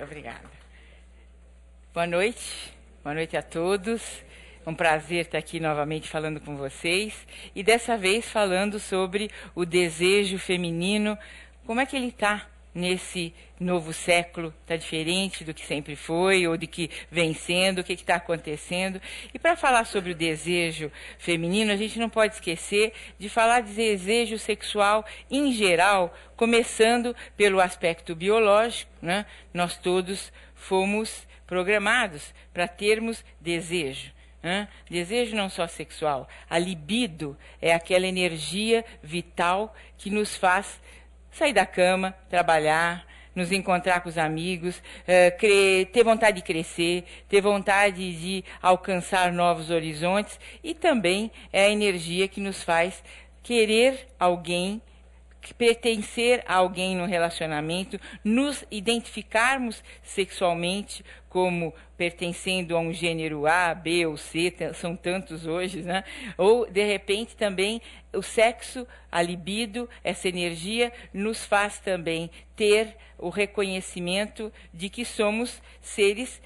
Muito obrigada. Boa noite a todos. É um prazer estar aqui novamente falando com vocês e dessa vez falando sobre o desejo feminino. Como é que ele está nesse novo século? Está diferente do que sempre foi ou do que vem sendo? O que está acontecendo? E para falar sobre o desejo feminino, a gente não pode esquecer de falar de desejo sexual em geral, começando pelo aspecto biológico, né? Nós todos fomos programados para termos desejo. Desejo não só sexual. A libido é aquela energia vital que nos faz sair da cama, trabalhar, nos encontrar com os amigos, ter vontade de crescer, ter vontade de alcançar novos horizontes, e também é a energia que nos faz querer alguém, pertencer a alguém no relacionamento, nos identificarmos sexualmente como pertencendo a um gênero A, B ou C, são tantos hoje, né? Ou, de repente, também o sexo, a libido, essa energia, nos faz também ter o reconhecimento de que somos seres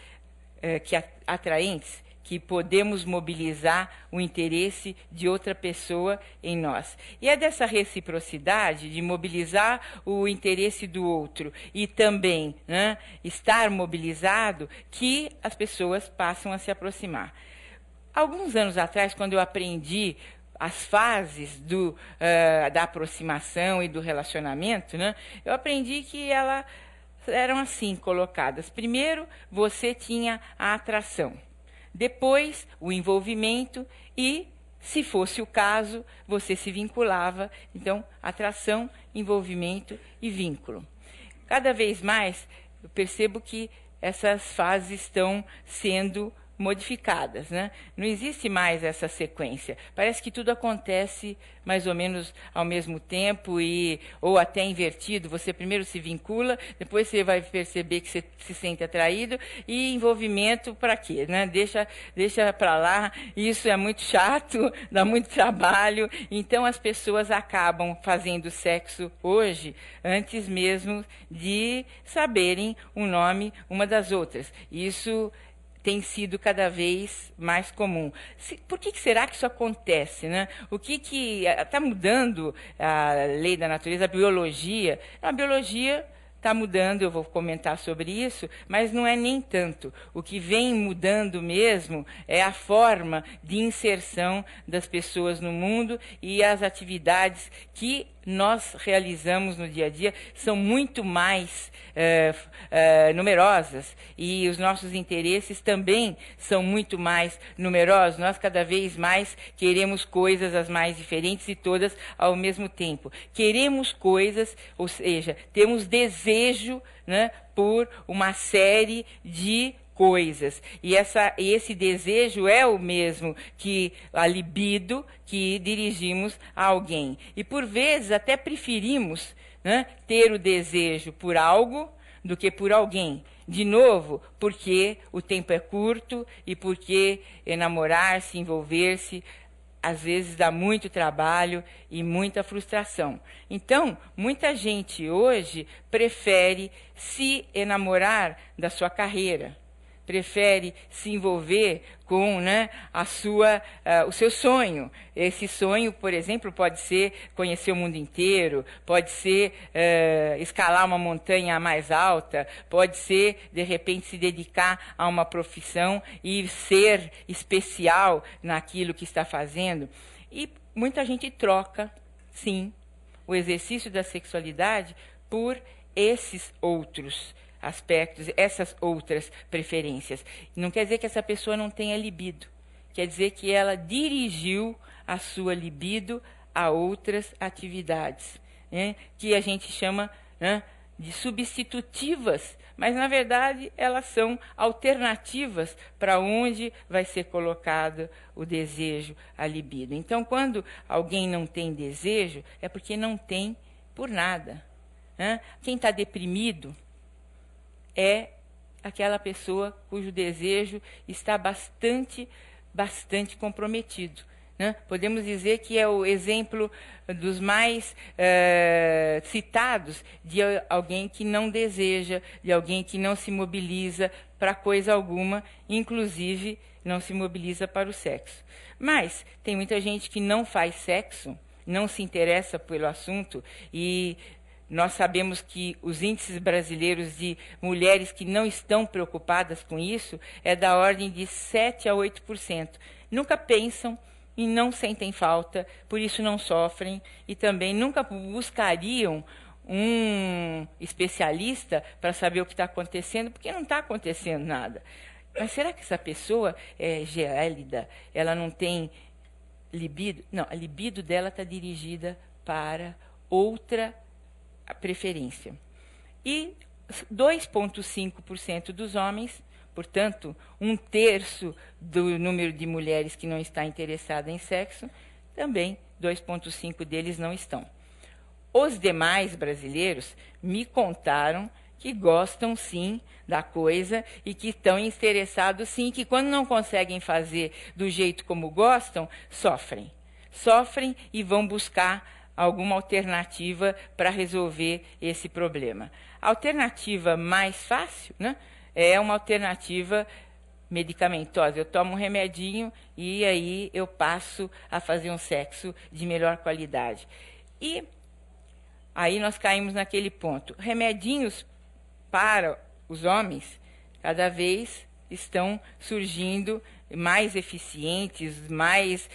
atraentes, que podemos mobilizar o interesse de outra pessoa em nós. E é dessa reciprocidade de mobilizar o interesse do outro e também, né, estar mobilizado que as pessoas passam a se aproximar. Alguns anos atrás, quando eu aprendi as fases da aproximação e do relacionamento, né, eu aprendi que elas eram assim colocadas. Primeiro, você tinha a atração. Depois, o envolvimento e, se fosse o caso, você se vinculava. Então, atração, envolvimento e vínculo. Cada vez mais, eu percebo que essas fases estão sendo modificadas, né? Não existe mais essa sequência. Parece que tudo acontece mais ou menos ao mesmo tempo ou até invertido. Você primeiro se vincula, depois você vai perceber que você se sente atraído, e envolvimento para quê, né? Deixa para lá. Isso é muito chato, dá muito trabalho. Então as pessoas acabam fazendo sexo hoje antes mesmo de saberem o nome uma das outras. Isso tem sido cada vez mais comum. Por que será que isso acontece, né? O que está mudando a lei da natureza, a biologia? A biologia está mudando, eu vou comentar sobre isso, mas não é nem tanto. O que vem mudando mesmo é a forma de inserção das pessoas no mundo, e as atividades que nós realizamos no dia a dia são muito mais numerosas, e os nossos interesses também são muito mais numerosos. Nós cada vez mais queremos coisas as mais diferentes e todas ao mesmo tempo. Queremos coisas, ou seja, temos desejo, né, por uma série de coisas. E esse desejo é o mesmo que a libido que dirigimos a alguém. E, por vezes, até preferimos, né, ter o desejo por algo do que por alguém. De novo, porque o tempo é curto e porque enamorar-se, envolver-se, às vezes dá muito trabalho e muita frustração. Então, muita gente hoje prefere se enamorar da sua carreira, prefere se envolver com, né, o seu sonho. Esse sonho, por exemplo, pode ser conhecer o mundo inteiro, pode ser escalar uma montanha mais alta, pode ser, de repente, se dedicar a uma profissão e ser especial naquilo que está fazendo. E muita gente troca, sim, o exercício da sexualidade por esses outros aspectos, essas outras preferências. Não quer dizer que essa pessoa não tenha libido. Quer dizer que ela dirigiu a sua libido a outras atividades, né, que a gente chama, né, de substitutivas, mas, na verdade, elas são alternativas para onde vai ser colocado o desejo, a libido. Então, quando alguém não tem desejo, é porque não tem por nada, né? Quem está deprimido é aquela pessoa cujo desejo está bastante comprometido. né? Podemos dizer que é o exemplo dos mais citados de alguém que não deseja, de alguém que não se mobiliza para coisa alguma, inclusive não se mobiliza para o sexo. Mas tem muita gente que não faz sexo, não se interessa pelo assunto, e nós sabemos que os índices brasileiros de mulheres que não estão preocupadas com isso é da ordem de 7 a 8%. Nunca pensam e não sentem falta, por isso não sofrem, e também nunca buscariam um especialista para saber o que está acontecendo, porque não está acontecendo nada. Mas será que essa pessoa é gélida? Ela não tem libido? Não, a libido dela está dirigida para outra preferência. E 2,5% dos homens, portanto, 1/3 do número de mulheres que não está interessada em sexo, também 2,5% deles não estão. Os demais brasileiros me contaram que gostam sim da coisa e que estão interessados sim, que quando não conseguem fazer do jeito como gostam, sofrem. Sofrem e vão buscar alguma alternativa para resolver esse problema. A alternativa mais fácil, né, é uma alternativa medicamentosa. Eu tomo um remedinho e aí eu passo a fazer um sexo de melhor qualidade. E aí nós caímos naquele ponto. Remedinhos para os homens cada vez estão surgindo mais eficientes, mais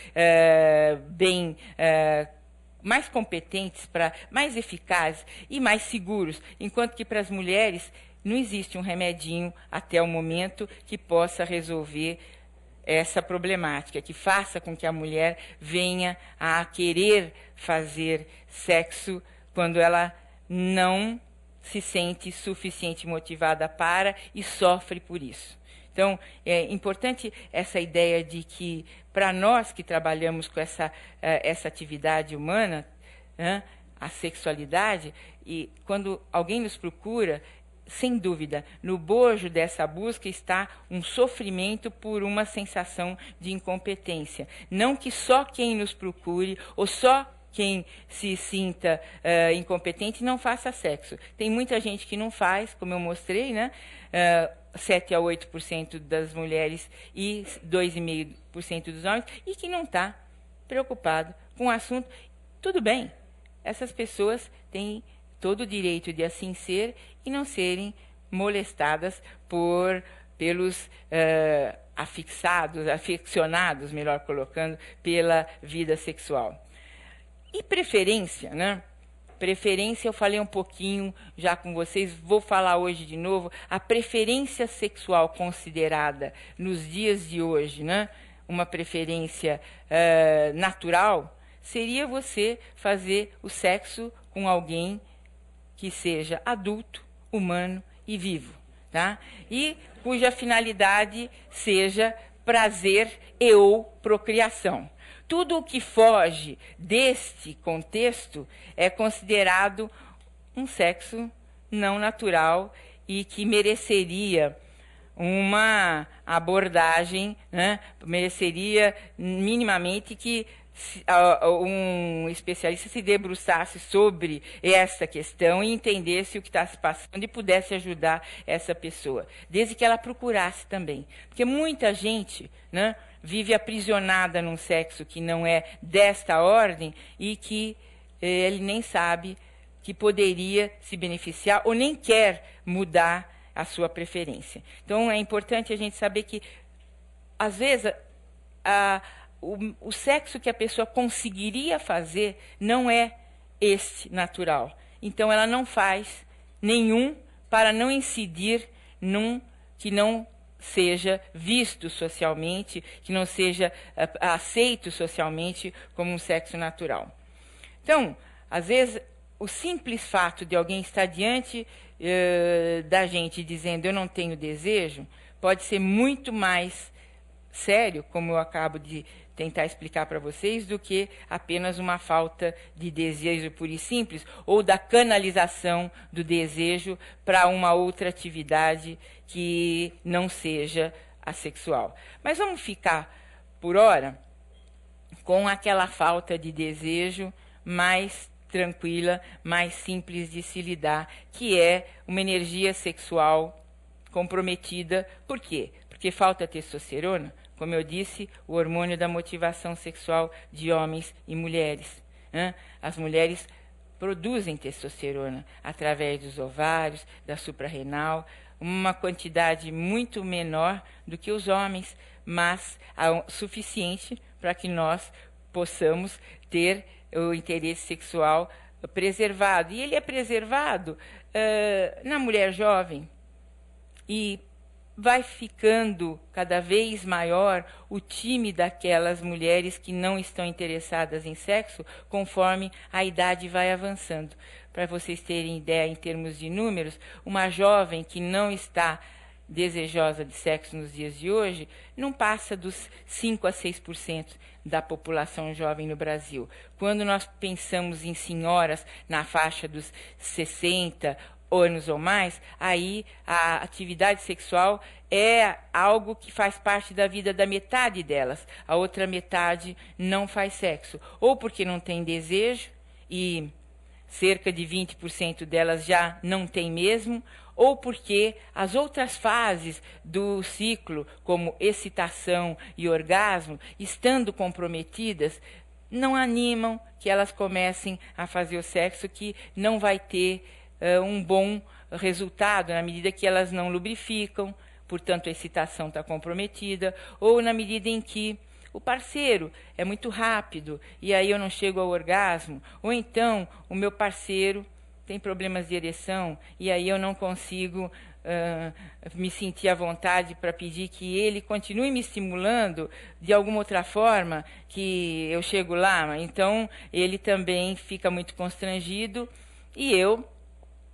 mais competentes, mais eficazes e mais seguros, enquanto que para as mulheres não existe um remedinho até o momento que possa resolver essa problemática, que faça com que a mulher venha a querer fazer sexo quando ela não se sente suficiente motivada para e sofre por isso. Então, é importante essa ideia de que, para nós que trabalhamos com essa atividade humana, né, a sexualidade, e quando alguém nos procura, sem dúvida, no bojo dessa busca está um sofrimento por uma sensação de incompetência. Não que só quem nos procure, ou só quem se sinta incompetente não faça sexo. Tem muita gente que não faz, como eu mostrei, né? 7 a 8% das mulheres e 2,5% dos homens, e que não está preocupado com o assunto. Tudo bem, essas pessoas têm todo o direito de assim ser e não serem molestadas pelos aficionados, melhor colocando, pela vida sexual. E preferência, né? Preferência, eu falei um pouquinho já com vocês, vou falar hoje de novo. A preferência sexual considerada nos dias de hoje, né? Uma preferência natural, seria você fazer o sexo com alguém que seja adulto, humano e vivo, tá? E cuja finalidade seja prazer e ou procriação. Tudo o que foge deste contexto é considerado um sexo não natural e que mereceria uma abordagem, né? Mereceria minimamente que um especialista se debruçasse sobre essa questão e entendesse o que está se passando e pudesse ajudar essa pessoa, desde que ela procurasse também. Porque muita gente, né, vive aprisionada num sexo que não é desta ordem e que ele nem sabe que poderia se beneficiar ou nem quer mudar a sua preferência. Então, é importante a gente saber que, às vezes, o sexo que a pessoa conseguiria fazer não é este natural. Então, ela não faz nenhum para não incidir num que não seja visto socialmente, que não seja aceito socialmente como um sexo natural. Então, às vezes, o simples fato de alguém estar diante da gente dizendo eu não tenho desejo, pode ser muito mais sério, como eu acabo de tentar explicar para vocês, do que apenas uma falta de desejo pura e simples, ou da canalização do desejo para uma outra atividade que não seja a sexual. Mas vamos ficar, por hora, com aquela falta de desejo mais tranquila, mais simples de se lidar, que é uma energia sexual comprometida. Por quê? Porque falta testosterona, como eu disse, o hormônio da motivação sexual de homens e mulheres. As mulheres produzem testosterona através dos ovários, da suprarrenal, uma quantidade muito menor do que os homens, mas suficiente para que nós possamos ter o interesse sexual preservado. E ele é preservado na mulher jovem, e vai ficando cada vez maior o time daquelas mulheres que não estão interessadas em sexo conforme a idade vai avançando. Para vocês terem ideia em termos de números, uma jovem que não está desejosa de sexo nos dias de hoje não passa dos 5 a 6% da população jovem no Brasil. Quando nós pensamos em senhoras na faixa dos 60 anos ou mais, aí a atividade sexual é algo que faz parte da vida da metade delas. A outra metade não faz sexo, ou porque não tem desejo, e cerca de 20% delas já não tem mesmo, ou porque as outras fases do ciclo, como excitação e orgasmo, estando comprometidas, não animam que elas comecem a fazer o sexo, que não vai ter um bom resultado na medida que elas não lubrificam, portanto a excitação está comprometida, ou na medida em que o parceiro é muito rápido e aí eu não chego ao orgasmo, ou então o meu parceiro tem problemas de ereção e aí eu não consigo me sentir à vontade para pedir que ele continue me estimulando de alguma outra forma que eu chego lá. Então ele também fica muito constrangido e eu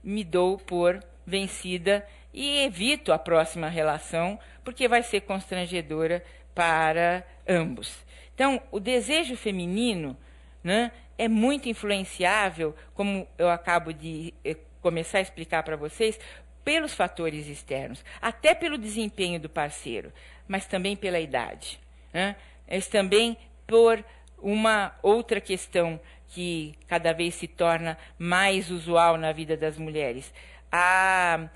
me dou por vencida e evito a próxima relação, porque vai ser constrangedora para ambos. Então, o desejo feminino, né, é muito influenciável, como eu acabo de começar a explicar para vocês, pelos fatores externos, até pelo desempenho do parceiro, mas também pela idade, né? Mas também por uma outra questão que cada vez se torna mais usual na vida das mulheres, a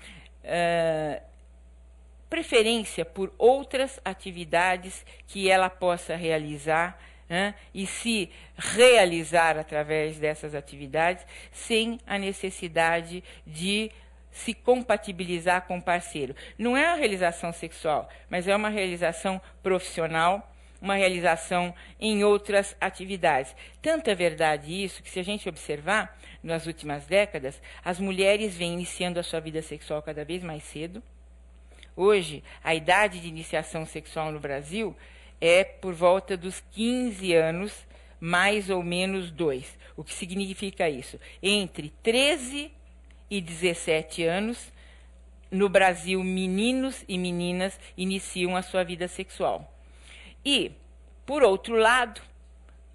preferência por outras atividades que ela possa realizar, né, e se realizar através dessas atividades, sem a necessidade de se compatibilizar com o parceiro. Não é uma realização sexual, mas é uma realização profissional, uma realização em outras atividades. Tanto é verdade isso que, se a gente observar, nas últimas décadas, as mulheres vêm iniciando a sua vida sexual cada vez mais cedo. Hoje, a idade de iniciação sexual no Brasil é por volta dos 15 anos, mais ou menos 2. O que significa isso? Entre 13 e 17 anos, no Brasil, meninos e meninas iniciam a sua vida sexual. E, por outro lado,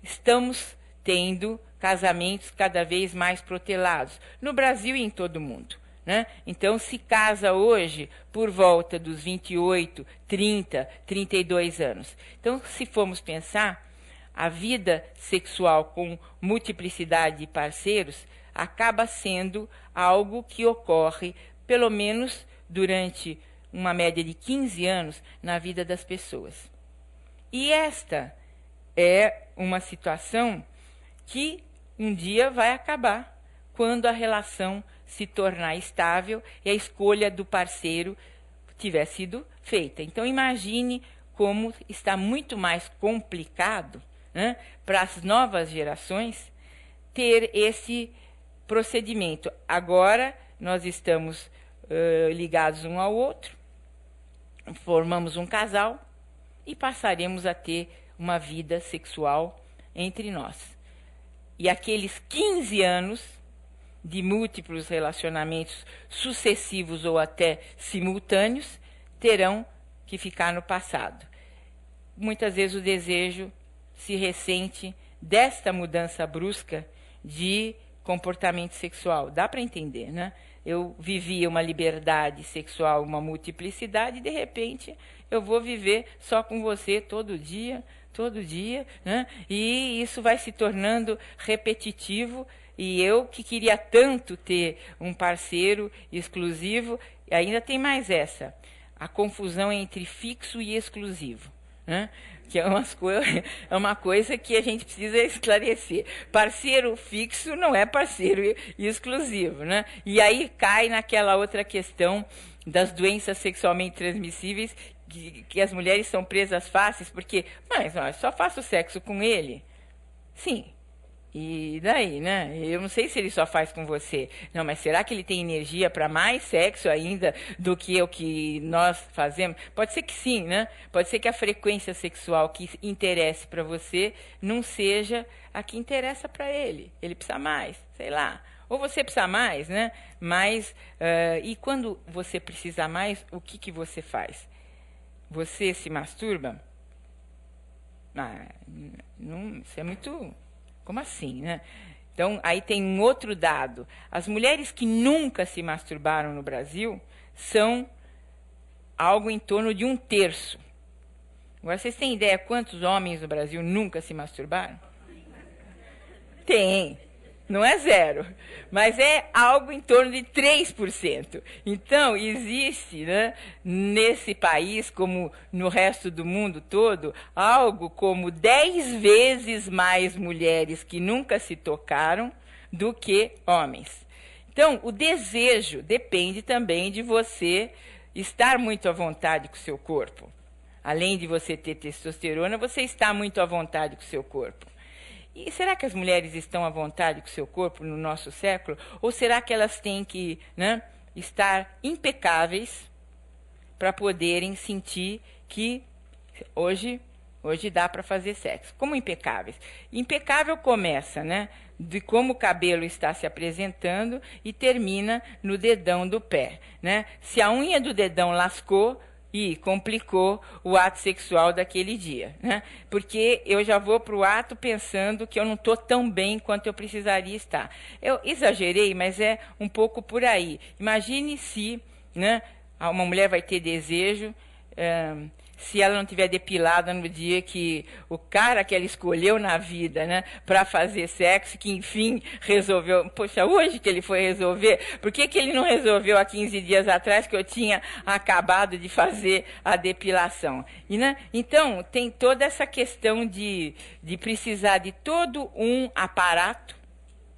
estamos tendo casamentos cada vez mais protelados, no Brasil e em todo o mundo, né? Então, se casa hoje por volta dos 28, 30, 32 anos. Então, se formos pensar, a vida sexual com multiplicidade de parceiros acaba sendo algo que ocorre, pelo menos durante uma média de 15 anos, na vida das pessoas. E esta é uma situação que um dia vai acabar, quando a relação se tornar estável e a escolha do parceiro tiver sido feita. Então, imagine como está muito mais complicado, né, para as novas gerações ter esse procedimento. Agora, nós estamos ligados um ao outro, formamos um casal e passaremos a ter uma vida sexual entre nós. E aqueles 15 anos de múltiplos relacionamentos sucessivos ou até simultâneos terão que ficar no passado. Muitas vezes o desejo se ressente desta mudança brusca de comportamento sexual. Dá para entender, né? Eu vivia uma liberdade sexual, uma multiplicidade, e de repente eu vou viver só com você todo dia, todo dia, né? E isso vai se tornando repetitivo. E eu que queria tanto ter um parceiro exclusivo, ainda tem mais essa, a confusão entre fixo e exclusivo, né? Que é uma coisa que a gente precisa esclarecer. Parceiro fixo não é parceiro exclusivo, né? E aí cai naquela outra questão das doenças sexualmente transmissíveis, que as mulheres são presas fáceis, porque, mas ó, só faço sexo com ele. Sim. E daí, né? Eu não sei se ele só faz com você. Não, mas será que ele tem energia para mais sexo ainda do que o que nós fazemos? Pode ser que sim, né? Pode ser que a frequência sexual que interesse para você não seja a que interessa para ele. Ele precisa mais, sei lá. Ou você precisa mais, né? Mas, e quando você precisa mais, o que você faz? Você se masturba? Ah, não, isso é muito... Como assim, né? Então, aí tem um outro dado. As mulheres que nunca se masturbaram no Brasil são algo em torno de 1/3. Agora, vocês têm ideia quantos homens no Brasil nunca se masturbaram? Tem. Não é 0, mas é algo em torno de 3%. Então, existe, né, nesse país, como no resto do mundo todo, algo como 10 vezes mais mulheres que nunca se tocaram do que homens. Então, o desejo depende também de você estar muito à vontade com o seu corpo. Além de você ter testosterona, você está muito à vontade com o seu corpo. E será que as mulheres estão à vontade com o seu corpo no nosso século? Ou será que elas têm que, né, estar impecáveis para poderem sentir que hoje dá para fazer sexo? Como impecáveis? Impecável começa, né, de como o cabelo está se apresentando e termina no dedão do pé, né? Se a unha do dedão lascou, e complicou o ato sexual daquele dia, né? Porque eu já vou para o ato pensando que eu não estou tão bem quanto eu precisaria estar. Eu exagerei, mas é um pouco por aí. Imagine se, né, uma mulher vai ter desejo, se ela não tiver depilada no dia que o cara que ela escolheu na vida, né, para fazer sexo, que enfim resolveu, poxa, hoje que ele foi resolver, por que ele não resolveu há 15 dias atrás que eu tinha acabado de fazer a depilação? E, né, então, tem toda essa questão de precisar de todo um aparato,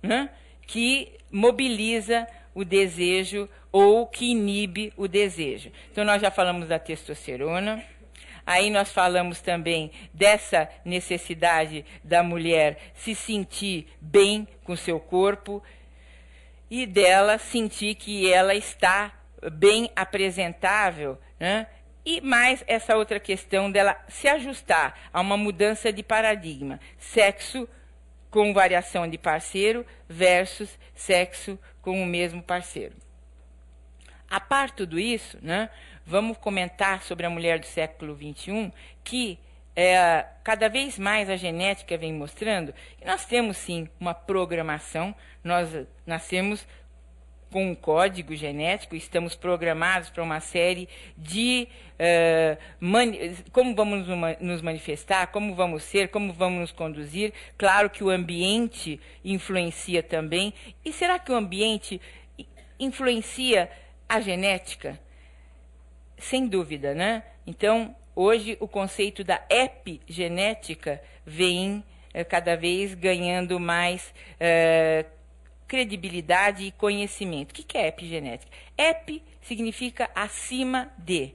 né, que mobiliza o desejo ou que inibe o desejo. Então, nós já falamos da testosterona. Aí nós falamos também dessa necessidade da mulher se sentir bem com seu corpo e dela sentir que ela está bem apresentável, né? E mais essa outra questão dela se ajustar a uma mudança de paradigma. Sexo com variação de parceiro versus sexo com o mesmo parceiro. A par tudo isso, né, vamos comentar sobre a mulher do século XXI, que cada vez mais a genética vem mostrando que nós temos, sim, uma programação, nós nascemos com um código genético, estamos programados para uma série de como vamos nos manifestar, como vamos ser, como vamos nos conduzir. Claro que o ambiente influencia também. E será que o ambiente influencia a genética? Sem dúvida, né? Então, hoje o conceito da epigenética vem cada vez ganhando mais credibilidade e conhecimento. O que é epigenética? Epi significa acima de,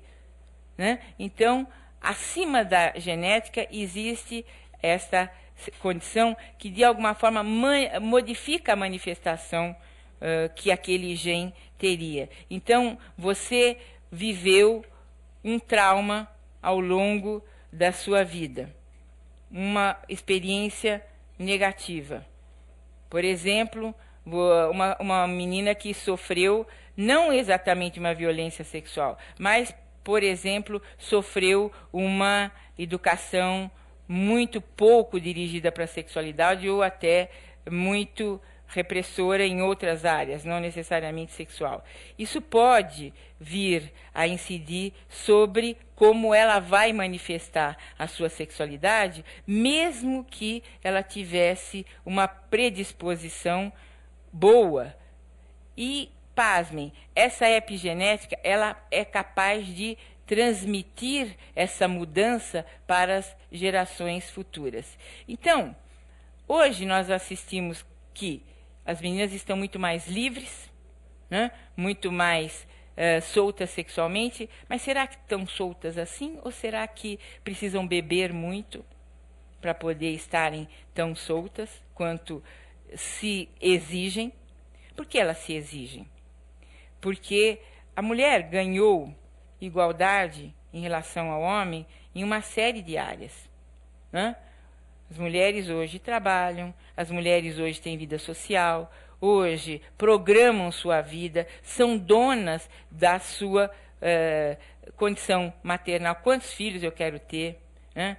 né? Então, acima da genética existe esta condição que, de alguma forma, modifica a manifestação que aquele gene teria. Então, você viveu um trauma ao longo da sua vida, uma experiência negativa. Por exemplo, uma menina que sofreu não exatamente uma violência sexual, mas, por exemplo, sofreu uma educação muito pouco dirigida para a sexualidade ou até muito repressora em outras áreas, não necessariamente sexual. Isso pode vir a incidir sobre como ela vai manifestar a sua sexualidade, mesmo que ela tivesse uma predisposição boa. E, pasmem, essa epigenética ela é capaz de transmitir essa mudança para as gerações futuras. Então, hoje nós assistimos que as meninas estão muito mais livres, né? Muito mais soltas sexualmente, mas será que estão soltas assim? Ou será que precisam beber muito para poder estarem tão soltas quanto se exigem? Por que elas se exigem? Porque a mulher ganhou igualdade em relação ao homem em uma série de áreas, né? As mulheres hoje trabalham, as mulheres hoje têm vida social, hoje programam sua vida, são donas da sua condição maternal. Quantos filhos eu quero ter, né?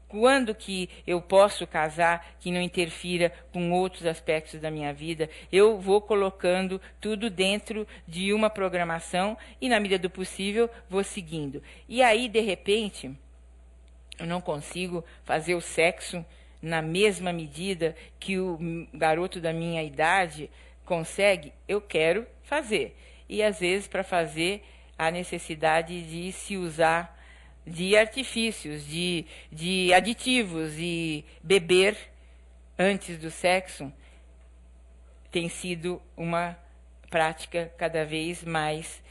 Quando que eu posso casar que não interfira com outros aspectos da minha vida? Eu vou colocando tudo dentro de uma programação e, na medida do possível, vou seguindo. E aí, de repente, eu não consigo fazer o sexo na mesma medida que o garoto da minha idade consegue. Eu quero fazer. E, às vezes, para fazer, há necessidade de se usar de artifícios, de aditivos, e beber antes do sexo tem sido uma prática cada vez mais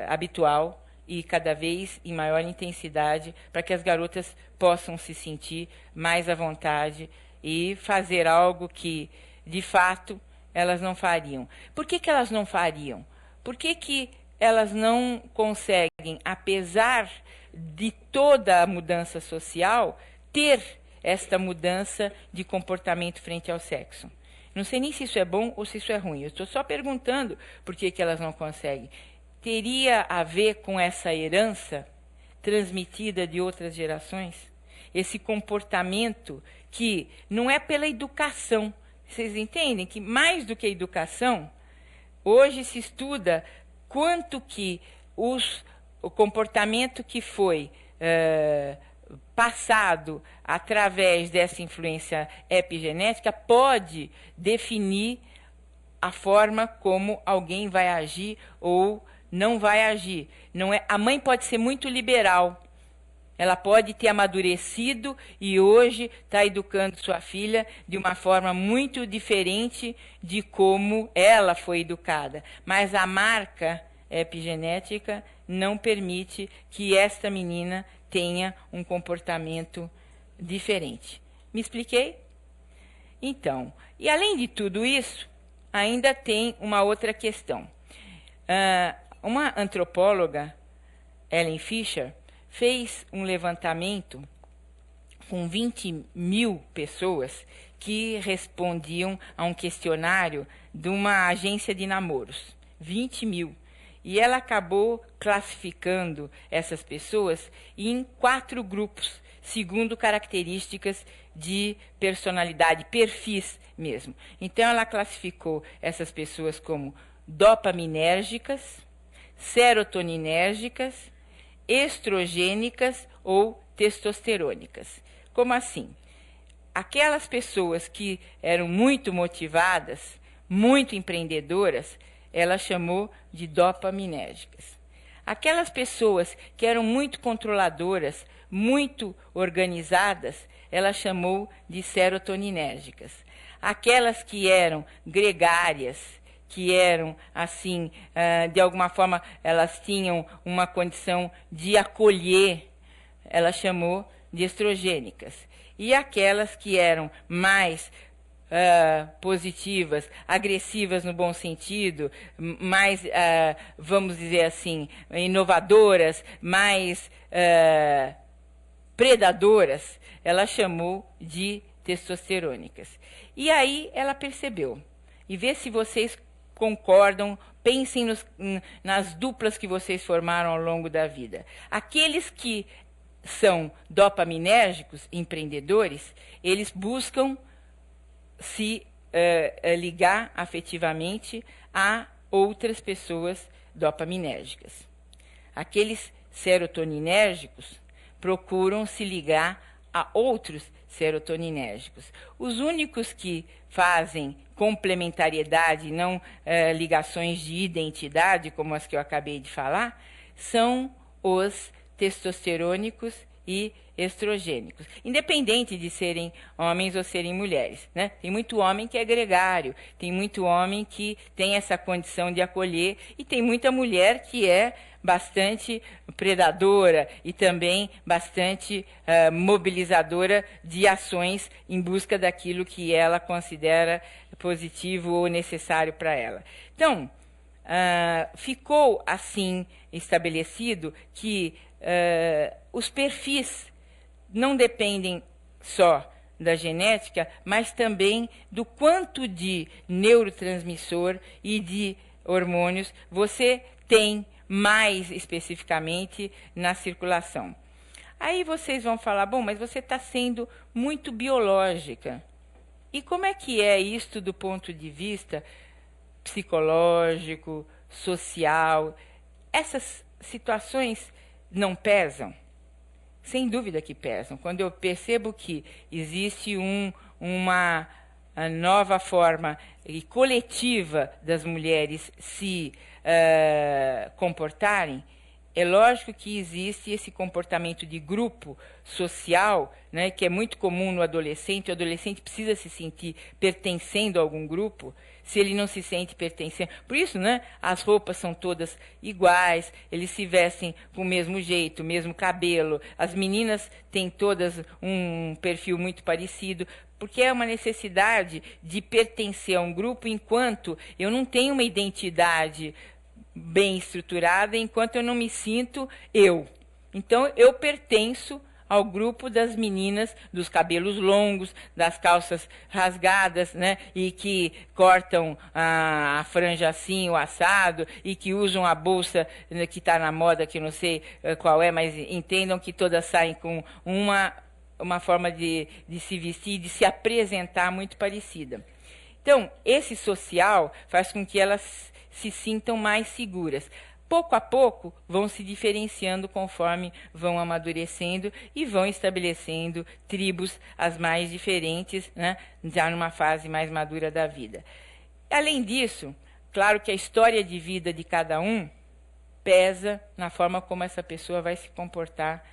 habitual e cada vez em maior intensidade para que as garotas possam se sentir mais à vontade e fazer algo que, de fato, elas não fariam. Por que que elas não fariam? Por que elas não conseguem, apesar de toda a mudança social, ter esta mudança de comportamento frente ao sexo? Não sei nem se isso é bom ou se isso é ruim. Eu estou só perguntando por que elas não conseguem. Teria a ver com essa herança transmitida de outras gerações? Esse comportamento que não é pela educação. Vocês entendem que, mais do que a educação, hoje se estuda quanto que o comportamento que foi passado através dessa influência epigenética pode definir a forma como alguém vai agir ou não vai agir. Não é, a mãe pode ser muito liberal. Ela pode ter amadurecido e hoje está educando sua filha de uma forma muito diferente de como ela foi educada. Mas a marca epigenética não permite que esta menina tenha um comportamento diferente. Me expliquei? Então, e além de tudo isso, ainda tem uma outra questão. Uma antropóloga, Ellen Fisher, fez um levantamento com 20 mil pessoas que respondiam a um questionário de uma agência de namoros. 20 mil. E ela acabou classificando essas pessoas em 4 grupos, segundo características de personalidade, perfis mesmo. Então, ela classificou essas pessoas como dopaminérgicas, serotoninérgicas, estrogênicas ou testosterônicas. Como assim? Aquelas pessoas que eram muito motivadas, muito empreendedoras, ela chamou de dopaminérgicas. Aquelas pessoas que eram muito controladoras, muito organizadas, ela chamou de serotoninérgicas. Aquelas que eram gregárias, que eram, assim, de alguma forma, elas tinham uma condição de acolher, ela chamou de estrogênicas. E aquelas que eram mais positivas, agressivas no bom sentido, mais, vamos dizer assim, inovadoras, mais predadoras, ela chamou de testosterônicas. E aí ela percebeu, e vê se vocês concordam, pensem nas duplas que vocês formaram ao longo da vida. Aqueles que são dopaminérgicos, empreendedores, eles buscam se ligar afetivamente a outras pessoas dopaminérgicas. Aqueles serotoninérgicos procuram se ligar a outros serotoninérgicos. Os únicos que fazem complementariedade, não ligações de identidade, como as que eu acabei de falar, são os testosterônicos e estrogênicos, independente de serem homens ou serem mulheres, né? Tem muito homem que é gregário, tem muito homem que tem essa condição de acolher e tem muita mulher que é bastante predadora e também bastante mobilizadora de ações em busca daquilo que ela considera positivo ou necessário para ela. Então, ficou assim estabelecido que os perfis não dependem só da genética, mas também do quanto de neurotransmissor e de hormônios você tem mais especificamente na circulação. Aí vocês vão falar, bom, mas você está sendo muito biológica. E como é que é isto do ponto de vista psicológico, social? Essas situações não pesam? Sem dúvida que pesam. Quando eu percebo que existe uma nova forma coletiva das mulheres se comportarem, é lógico que existe esse comportamento de grupo social, né, que é muito comum no adolescente. O adolescente precisa se sentir pertencendo a algum grupo, se ele não se sente pertencendo. Por isso, né, as roupas são todas iguais, eles se vestem com o mesmo jeito, o mesmo cabelo. As meninas têm todas um perfil muito parecido, porque é uma necessidade de pertencer a um grupo, enquanto eu não tenho uma identidade bem estruturada, enquanto eu não me sinto eu. Então, eu pertenço ao grupo das meninas dos cabelos longos, das calças rasgadas, né, e que cortam a franja assim, o assado, e que usam a bolsa, né, que está na moda, que eu não sei qual é, mas entendam que todas saem com uma forma de se vestir, de se apresentar muito parecida. Então, esse social faz com que elas se sintam mais seguras. Pouco a pouco vão se diferenciando conforme vão amadurecendo e vão estabelecendo tribos as mais diferentes, né, já numa fase mais madura da vida. Além disso, claro que a história de vida de cada um pesa na forma como essa pessoa vai se comportar.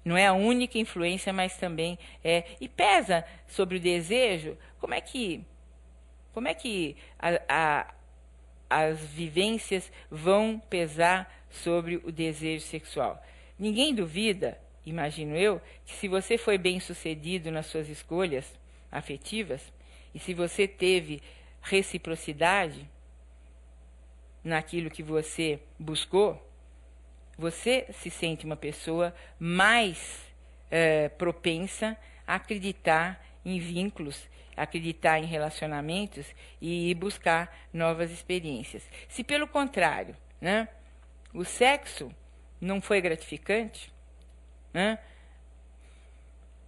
Não é a única influência, mas também é. E pesa sobre o desejo. Como é que as vivências vão pesar sobre o desejo sexual? Ninguém duvida, imagino eu, que se você foi bem-sucedido nas suas escolhas afetivas e se você teve reciprocidade naquilo que você buscou, você se sente uma pessoa mais propensa a acreditar em vínculos, acreditar em relacionamentos e buscar novas experiências. Se, pelo contrário, né, o sexo não foi gratificante, né,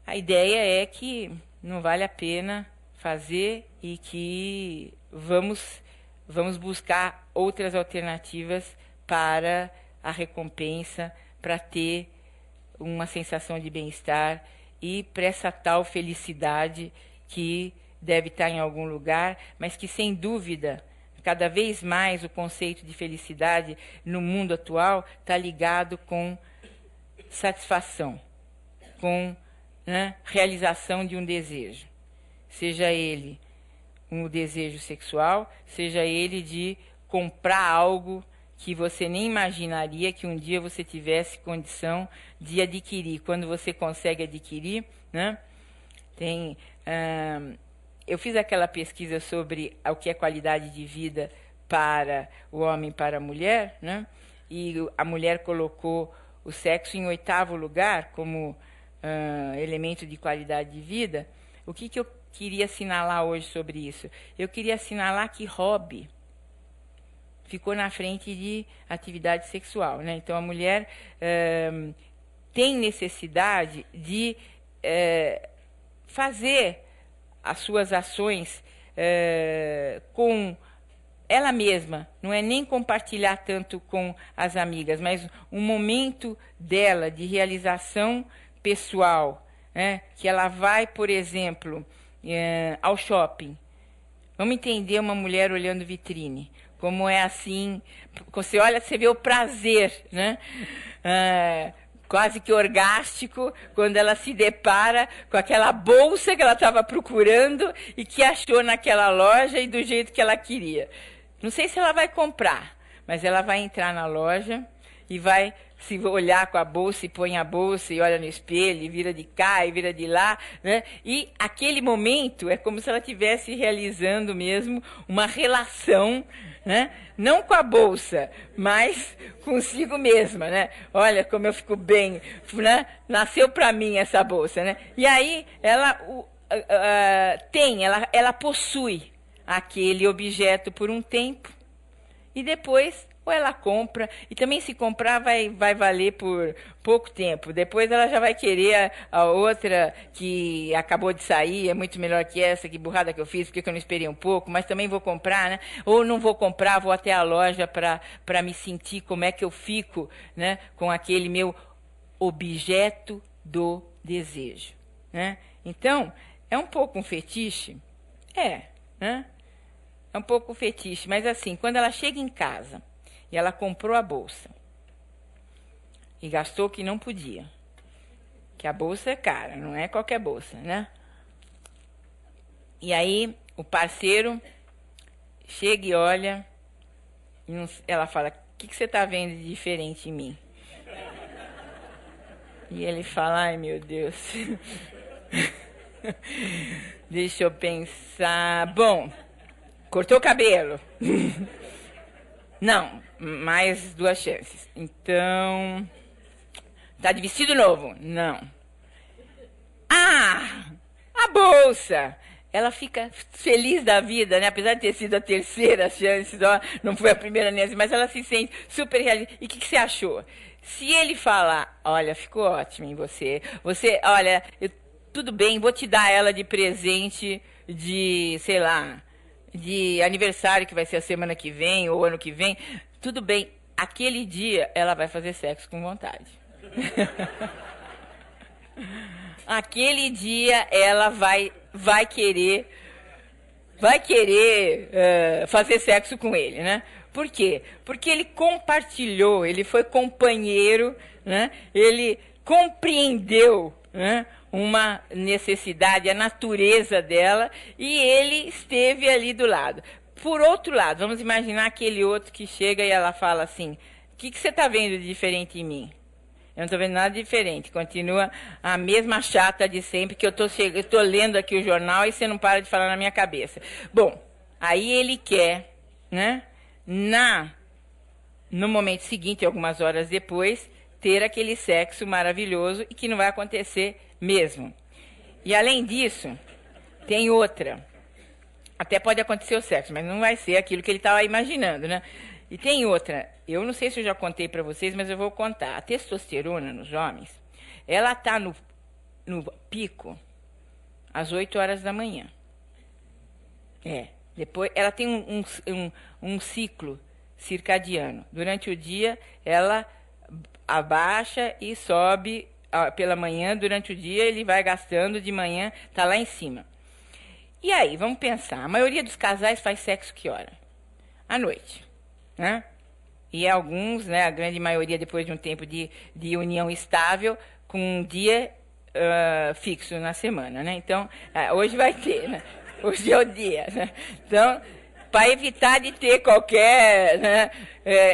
a ideia é que não vale a pena fazer e que vamos buscar outras alternativas para a recompensa, para ter uma sensação de bem-estar e para essa tal felicidade que deve estar em algum lugar, mas que, sem dúvida, cada vez mais o conceito de felicidade no mundo atual está ligado com satisfação, com, né, realização de um desejo. Seja ele um desejo sexual, seja ele de comprar algo que você nem imaginaria que um dia você tivesse condição de adquirir. Quando você consegue adquirir, né, eu fiz aquela pesquisa sobre o que é qualidade de vida para o homem e para a mulher, né, e a mulher colocou o sexo em 8º lugar como elemento de qualidade de vida. O que eu queria assinalar hoje sobre isso? Eu queria assinalar que hobby ficou na frente de atividade sexual, né? Então, a mulher tem necessidade de fazer as suas ações com ela mesma, não é nem compartilhar tanto com as amigas, mas um momento dela de realização pessoal, né? Que ela vai, por exemplo, ao shopping. Vamos entender uma mulher olhando vitrine, como é assim, você olha, você vê o prazer, né? Quase que orgástico, quando ela se depara com aquela bolsa que ela estava procurando e que achou naquela loja e do jeito que ela queria. Não sei se ela vai comprar, mas ela vai entrar na loja e vai se olhar com a bolsa e põe a bolsa e olha no espelho e vira de cá e vira de lá, né? E aquele momento é como se ela estivesse realizando mesmo uma relação, né? Não com a bolsa, mas consigo mesma, né? Olha como eu fico bem, né? Nasceu para mim essa bolsa, né? E aí ela ela possui aquele objeto por um tempo e depois ou ela compra, e também se comprar vai valer por pouco tempo. Depois ela já vai querer a outra que acabou de sair, é muito melhor que essa, que burrada que eu fiz, porque eu não esperei um pouco, mas também vou comprar, né? Ou não vou comprar, vou até a loja para me sentir como é que eu fico, né? Com aquele meu objeto do desejo, né? Então, é um pouco um fetiche? Né? É um pouco fetiche, mas assim, quando ela chega em casa e ela comprou a bolsa e gastou o que não podia, que a bolsa é cara, não é qualquer bolsa, né? E aí o parceiro chega e olha, e ela fala, o que você está vendo de diferente em mim? E ele fala, ai meu Deus, deixa eu pensar, bom, cortou o cabelo. Não, mais 2 chances. Então, tá de vestido novo? Não. Ah, a bolsa. Ela fica feliz da vida, né? Apesar de ter sido a 3ª chance, não foi a primeira nem assim, mas ela se sente super realizada. E o que você achou? Se ele falar, olha, ficou ótimo em você. Olha, tudo bem, vou te dar ela de presente de, sei lá, de aniversário, que vai ser a semana que vem ou ano que vem, tudo bem, aquele dia ela vai fazer sexo com vontade. Aquele dia ela vai querer fazer sexo com ele, né? Por quê? Porque ele compartilhou, ele foi companheiro, né? Ele compreendeu, né? Uma necessidade, a natureza dela, e ele esteve ali do lado. Por outro lado, vamos imaginar aquele outro que chega e ela fala assim, o que você está vendo de diferente em mim? Eu não estou vendo nada diferente, continua a mesma chata de sempre, que eu estou lendo aqui o jornal e você não para de falar na minha cabeça. Bom, aí ele quer, né, no momento seguinte, algumas horas depois, ter aquele sexo maravilhoso e que não vai acontecer mesmo. E além disso, tem outra. Até pode acontecer o sexo, mas não vai ser aquilo que ele estava imaginando, né? E tem outra. Eu não sei se eu já contei para vocês, mas eu vou contar. A testosterona nos homens, ela está no pico às 8 horas da manhã. Depois, ela tem um ciclo circadiano. Durante o dia, ela abaixa e sobe pela manhã, durante o dia ele vai gastando, de manhã está lá em cima. E aí, vamos pensar, a maioria dos casais faz sexo que hora? À noite, né? E alguns, né, a grande maioria depois de um tempo de união estável, com um dia fixo na semana, né? Então, hoje vai ter, né? Hoje é o dia, né? Então, para evitar de ter qualquer, né,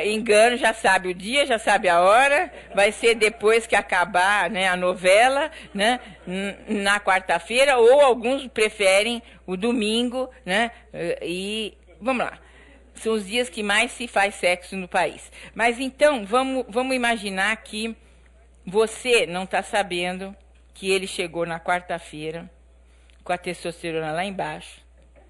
engano, já sabe o dia, já sabe a hora, vai ser depois que acabar, né, a novela, né, na quarta-feira, ou alguns preferem o domingo, né, e vamos lá. São os dias que mais se faz sexo no país. Mas então, vamos imaginar que você não está sabendo que ele chegou na quarta-feira com a testosterona lá embaixo,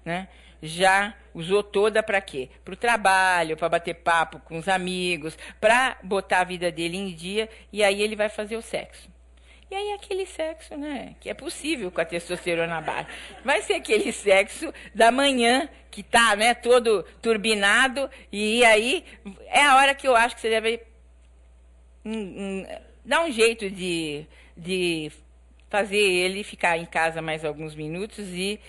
né? Já usou toda para quê? Para o trabalho, para bater papo com os amigos, para botar a vida dele em dia, e aí ele vai fazer o sexo. E aí aquele sexo, né, que é possível com a testosterona baixa. Vai ser aquele sexo da manhã, que tá, né, todo turbinado, e aí é a hora que eu acho que você deve dar um jeito de fazer ele ficar em casa mais alguns minutos e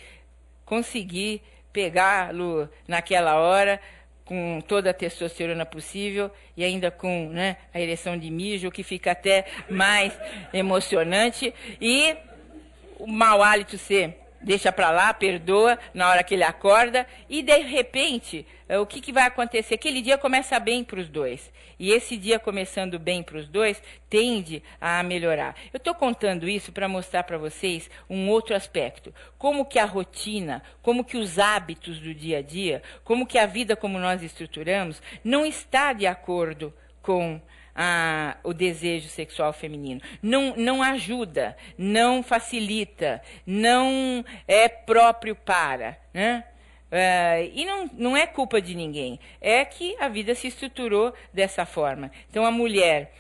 conseguir pegá-lo naquela hora, com toda a testosterona possível e ainda com, né, a ereção de mijo, que fica até mais emocionante. E o mau hálito você deixa para lá, perdoa na hora que ele acorda e, de repente, o que vai acontecer? Aquele dia começa bem para os dois. E esse dia começando bem para os dois tende a melhorar. Eu estou contando isso para mostrar para vocês um outro aspecto. Como que a rotina, como que os hábitos do dia a dia, como que a vida como nós estruturamos, não está de acordo com o desejo sexual feminino. Não ajuda, não facilita, não é próprio para, né? E não é culpa de ninguém, é que a vida se estruturou dessa forma. Então a mulher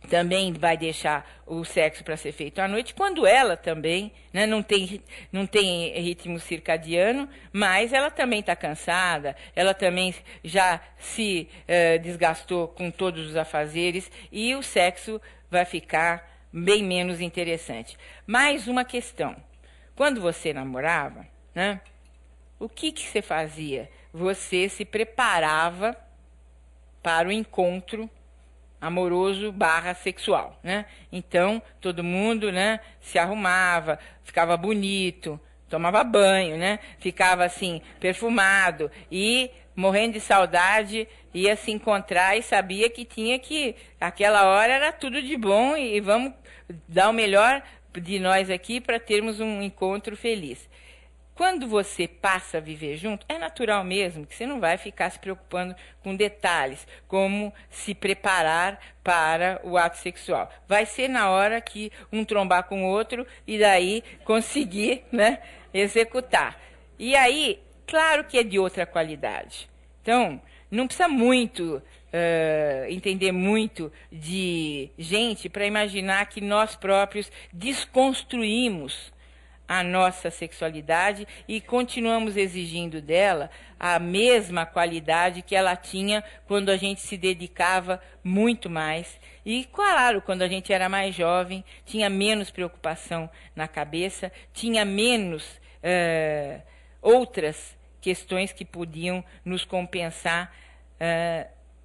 também vai deixar o sexo para ser feito à noite, quando ela também, né, não tem ritmo circadiano, mas ela também está cansada, ela também já se desgastou com todos os afazeres e o sexo vai ficar bem menos interessante. Mais uma questão. Quando você namorava, né, o que você fazia? Você se preparava para o encontro amoroso / sexual, né? Então, todo mundo, né, se arrumava, ficava bonito, tomava banho, né? Ficava assim, perfumado e morrendo de saudade, ia se encontrar e sabia que tinha que, aquela hora era tudo de bom e vamos dar o melhor de nós aqui para termos um encontro feliz. Quando você passa a viver junto, é natural mesmo que você não vai ficar se preocupando com detalhes, como se preparar para o ato sexual. Vai ser na hora que um trombar com o outro e daí conseguir, né, executar. E aí, claro que é de outra qualidade. Então, não precisa muito entender muito de gente para imaginar que nós próprios desconstruímos a nossa sexualidade e continuamos exigindo dela a mesma qualidade que ela tinha quando a gente se dedicava muito mais. E, claro, quando a gente era mais jovem, tinha menos preocupação na cabeça, tinha menos outras questões que podiam nos compensar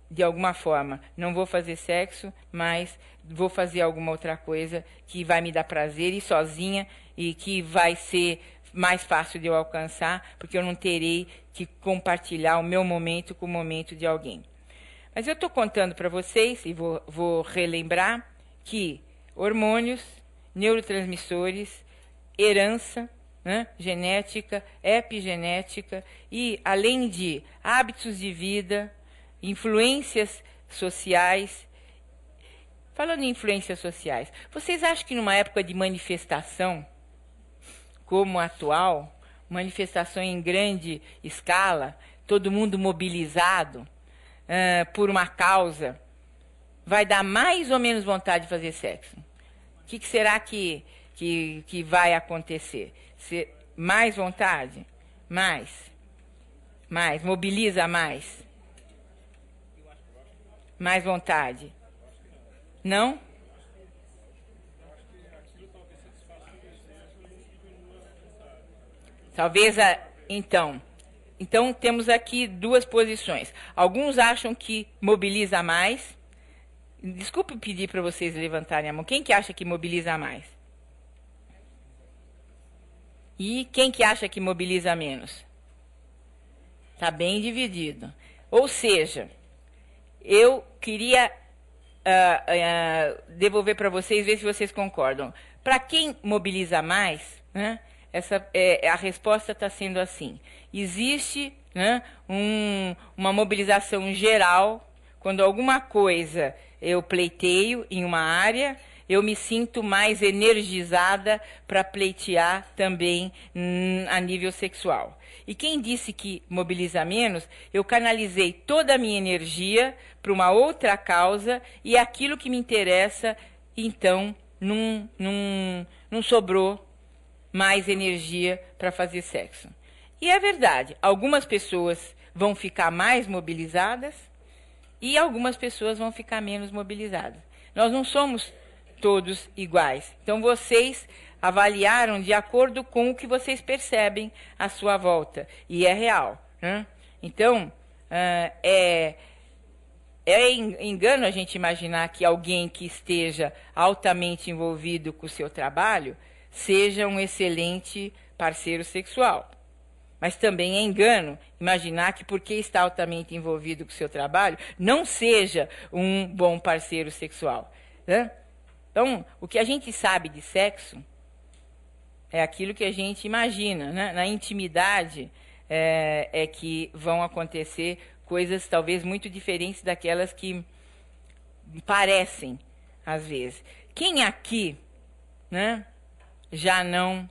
de alguma forma. Não vou fazer sexo, mas vou fazer alguma outra coisa que vai me dar prazer e sozinha e que vai ser mais fácil de eu alcançar, porque eu não terei que compartilhar o meu momento com o momento de alguém. Mas eu estou contando para vocês, e vou relembrar, que hormônios, neurotransmissores, herança, né, genética, epigenética e, além de hábitos de vida, influências sociais. Falando em influências sociais, vocês acham que numa época de manifestação como a atual, manifestação em grande escala, todo mundo mobilizado por uma causa, vai dar mais ou menos vontade de fazer sexo? O que será que vai acontecer? Mais vontade? Mais? Mobiliza mais? Mais vontade? Não? Talvez então temos aqui duas posições. Alguns acham que mobiliza mais. Desculpe pedir para vocês levantarem a mão. Quem que acha que mobiliza mais? E quem que acha que mobiliza menos? Está bem dividido. Ou seja, eu queria devolver para vocês, ver se vocês concordam. Para quem mobiliza mais, né, a resposta está sendo assim. Existe, né, uma mobilização geral, quando alguma coisa eu pleiteio em uma área, eu me sinto mais energizada para pleitear também a nível sexual. E quem disse que mobiliza menos, eu canalizei toda a minha energia para uma outra causa e aquilo que me interessa, então, não sobrou mais energia para fazer sexo. E é verdade, algumas pessoas vão ficar mais mobilizadas e algumas pessoas vão ficar menos mobilizadas. Nós não somos todos iguais. Então, vocês avaliaram de acordo com o que vocês percebem à sua volta. E é real, né? Então, é engano a gente imaginar que alguém que esteja altamente envolvido com o seu trabalho seja um excelente parceiro sexual. Mas também é engano imaginar que porque está altamente envolvido com o seu trabalho, não seja um bom parceiro sexual, né? Então, o que a gente sabe de sexo é aquilo que a gente imagina, né? Na intimidade é que vão acontecer coisas talvez muito diferentes daquelas que parecem, às vezes. Quem aqui, né, já não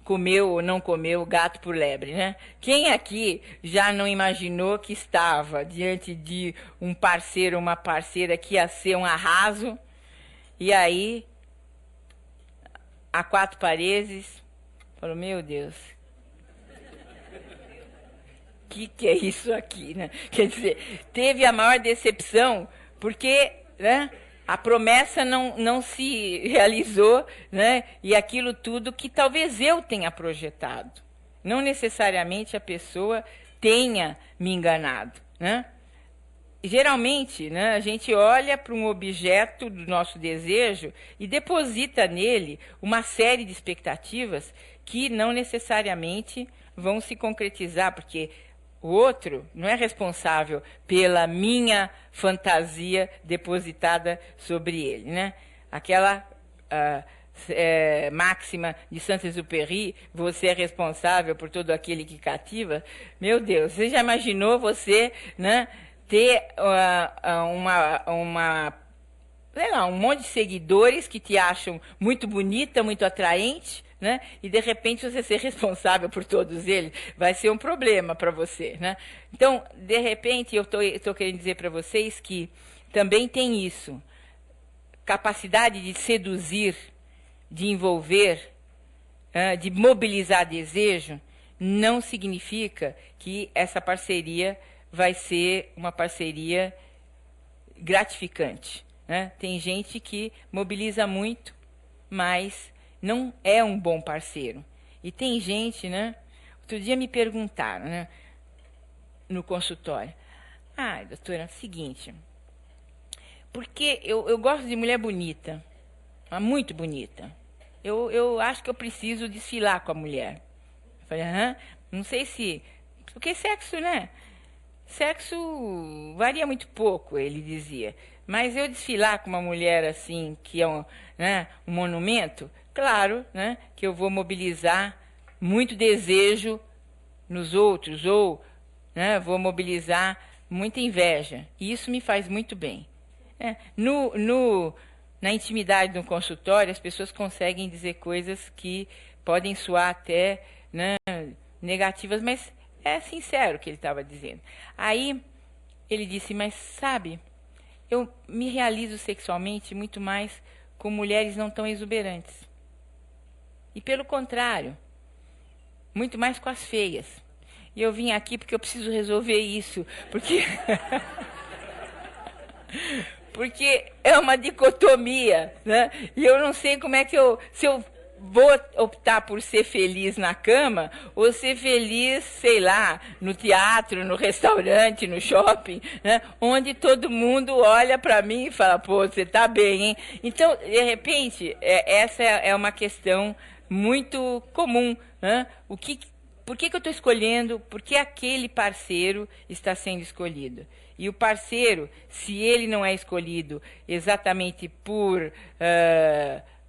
comeu ou não comeu gato por lebre, né? Quem aqui já não imaginou que estava diante de um parceiro ou uma parceira que ia ser um arraso, e aí, a quatro paredes, falou, meu Deus, que é isso aqui, né? Quer dizer, teve a maior decepção, porque, né, a promessa não se realizou, né? E aquilo tudo que talvez eu tenha projetado. Não necessariamente a pessoa tenha me enganado, né? Geralmente, né, a gente olha para um objeto do nosso desejo e deposita nele uma série de expectativas que não necessariamente vão se concretizar, porque o outro não é responsável pela minha fantasia depositada sobre ele, né? Aquela máxima de Saint-Exupéry, você é responsável por todo aquele que cativa. Meu Deus, você já imaginou você, né, ter sei lá, um monte de seguidores que te acham muito bonita, muito atraente, né? E de repente você ser responsável por todos eles vai ser um problema para você, né? Então, de repente, eu estou querendo dizer para vocês que também tem isso, capacidade de seduzir, de envolver, de mobilizar desejo, não significa que essa parceria vai ser uma parceria gratificante, né? Tem gente que mobiliza muito, mas não é um bom parceiro. E tem gente, né? Outro dia me perguntaram, né, no consultório, doutora, é o seguinte, porque eu gosto de mulher bonita, muito bonita. Eu acho que eu preciso desfilar com a mulher. Eu falei, não sei se... Porque sexo, né? Sexo varia muito pouco, ele dizia. Mas eu desfilar com uma mulher assim, que é um monumento, claro, né, que eu vou mobilizar muito desejo nos outros, ou, né, vou mobilizar muita inveja. E isso me faz muito bem. Na intimidade de um consultório, as pessoas conseguem dizer coisas que podem soar até, né, negativas, mas é sincero o que ele estava dizendo. Aí ele disse, mas sabe, eu me realizo sexualmente muito mais com mulheres não tão exuberantes. E pelo contrário, muito mais com as feias. E eu vim aqui porque eu preciso resolver isso, porque porque é uma dicotomia, né? E eu não sei como é que se eu vou optar por ser feliz na cama ou ser feliz, sei lá, no teatro, no restaurante, no shopping, né? Onde todo mundo olha para mim e fala, pô, você tá bem, hein? Então, de repente, essa é uma questão muito comum, né? Por que eu estou escolhendo? Por que aquele parceiro está sendo escolhido? E o parceiro, se ele não é escolhido exatamente por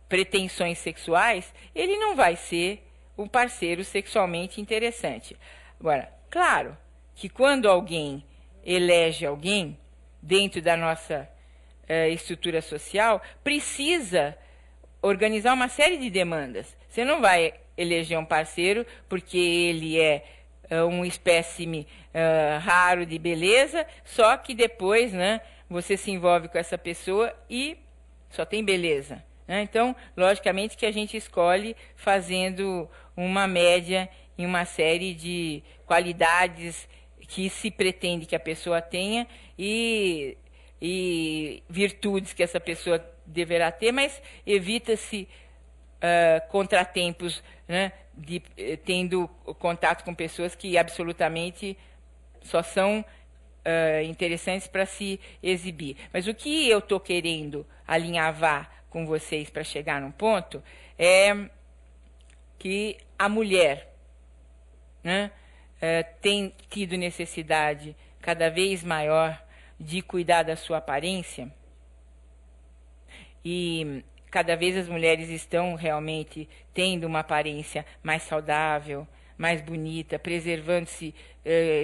pretensões sexuais, ele não vai ser um parceiro sexualmente interessante. Agora, claro que quando alguém elege alguém dentro da nossa estrutura social, precisa organizar uma série de demandas. Você não vai eleger um parceiro porque ele é um espécime raro de beleza, só que depois, né, você se envolve com essa pessoa e só tem beleza. Né? Então, logicamente que a gente escolhe fazendo uma média em uma série de qualidades que se pretende que a pessoa tenha e virtudes que essa pessoa deverá ter, mas evita-se contratempos, né, tendo contato com pessoas que absolutamente só são interessantes para se exibir. Mas o que eu estou querendo alinhavar com vocês para chegar num ponto é que a mulher, né, tem tido necessidade cada vez maior de cuidar da sua aparência e cada vez as mulheres estão realmente tendo uma aparência mais saudável, mais bonita, preservando-se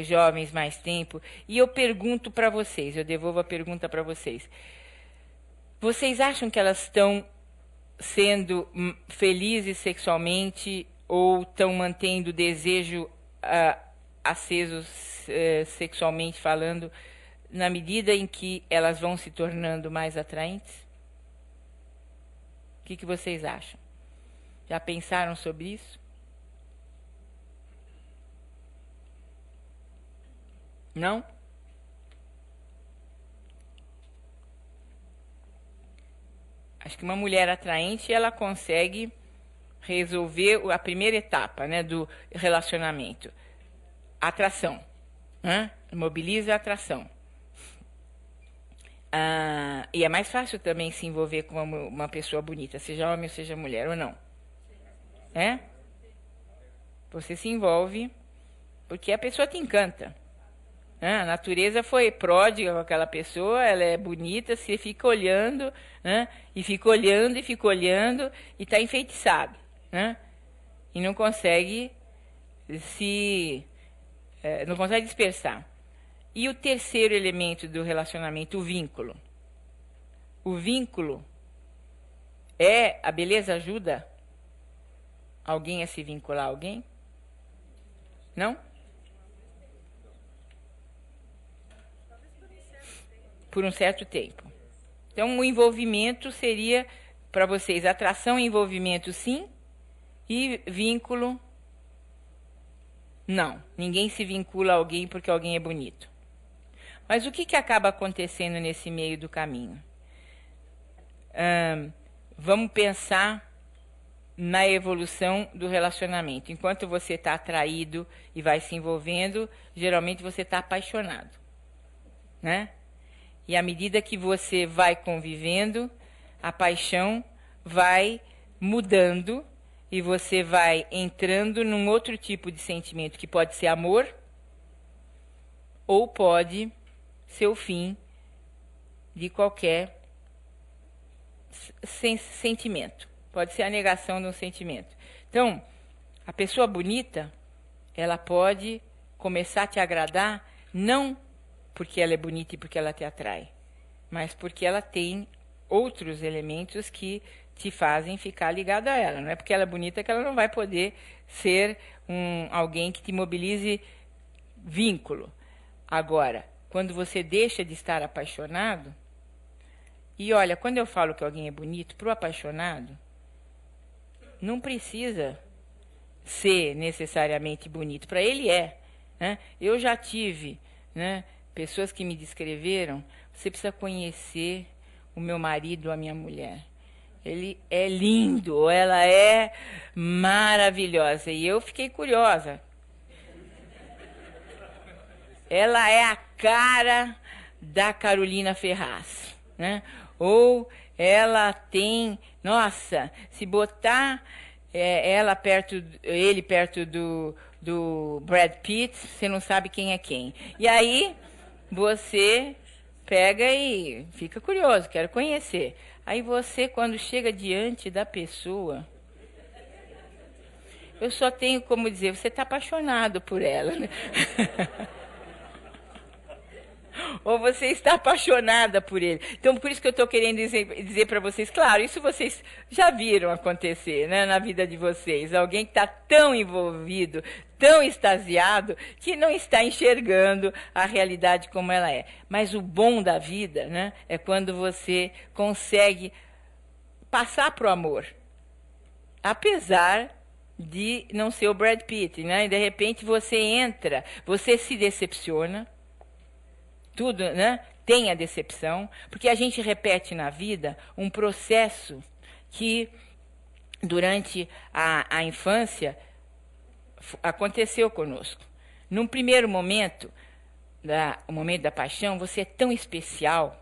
jovens mais tempo. E eu pergunto para vocês, eu devolvo a pergunta para vocês. Vocês acham que elas estão sendo felizes sexualmente ou estão mantendo o desejo aceso sexualmente falando, na medida em que elas vão se tornando mais atraentes? O que vocês acham? Já pensaram sobre isso? Não? Acho que uma mulher atraente, ela consegue resolver a primeira etapa, né, do relacionamento. Atração. Né? Mobiliza a atração. E é mais fácil também se envolver com uma pessoa bonita, seja homem ou seja mulher, ou não? É? Você se envolve porque a pessoa te encanta. A natureza foi pródiga com aquela pessoa, ela é bonita, você fica olhando, né? E fica olhando, e fica olhando, e está enfeitiçado. Né? E não consegue não consegue dispersar. E o terceiro elemento do relacionamento, o vínculo. O vínculo a beleza ajuda alguém a se vincular a alguém? Não? Por um certo tempo. Então, o envolvimento seria, para vocês, atração e envolvimento, sim, e vínculo, não. Ninguém se vincula a alguém porque alguém é bonito. Mas o que acaba acontecendo nesse meio do caminho? Vamos pensar na evolução do relacionamento. Enquanto você está atraído e vai se envolvendo, geralmente você está apaixonado. Né? E à medida que você vai convivendo, a paixão vai mudando e você vai entrando num outro tipo de sentimento, que pode ser amor ou pode ser o fim de qualquer sentimento. Pode ser a negação de um sentimento. Então, a pessoa bonita, ela pode começar a te agradar, não porque ela é bonita e porque ela te atrai, mas porque ela tem outros elementos que te fazem ficar ligado a ela. Não é porque ela é bonita que ela não vai poder ser alguém que te mobilize vínculo. Agora, quando você deixa de estar apaixonado, e olha, quando eu falo que alguém é bonito, para o apaixonado, não precisa ser necessariamente bonito. Para ele é. Né? Eu já tive, né, pessoas que me descreveram, você precisa conhecer o meu marido, a minha mulher. Ele é lindo, ou ela é maravilhosa. E eu fiquei curiosa. Ela é a cara da Carolina Ferraz. Né? Ou ela tem... Nossa, se botar ele perto do Brad Pitt, você não sabe quem é quem. E aí você pega e fica curioso, quero conhecer. Aí você, quando chega diante da pessoa, eu só tenho como dizer, você está apaixonado por ela. Né? Ou você está apaixonada por ele. Então, por isso que eu estou querendo dizer para vocês, claro, isso vocês já viram acontecer, né, na vida de vocês. Alguém que está tão envolvido, tão extasiado, que não está enxergando a realidade como ela é. Mas o bom da vida, né, é quando você consegue passar para o amor. Apesar de não ser o Brad Pitt, né? E de repente você entra, você se decepciona, tudo, né? Tem a decepção, porque a gente repete na vida um processo que durante a infância aconteceu conosco. Num primeiro momento, o momento da paixão, você é tão especial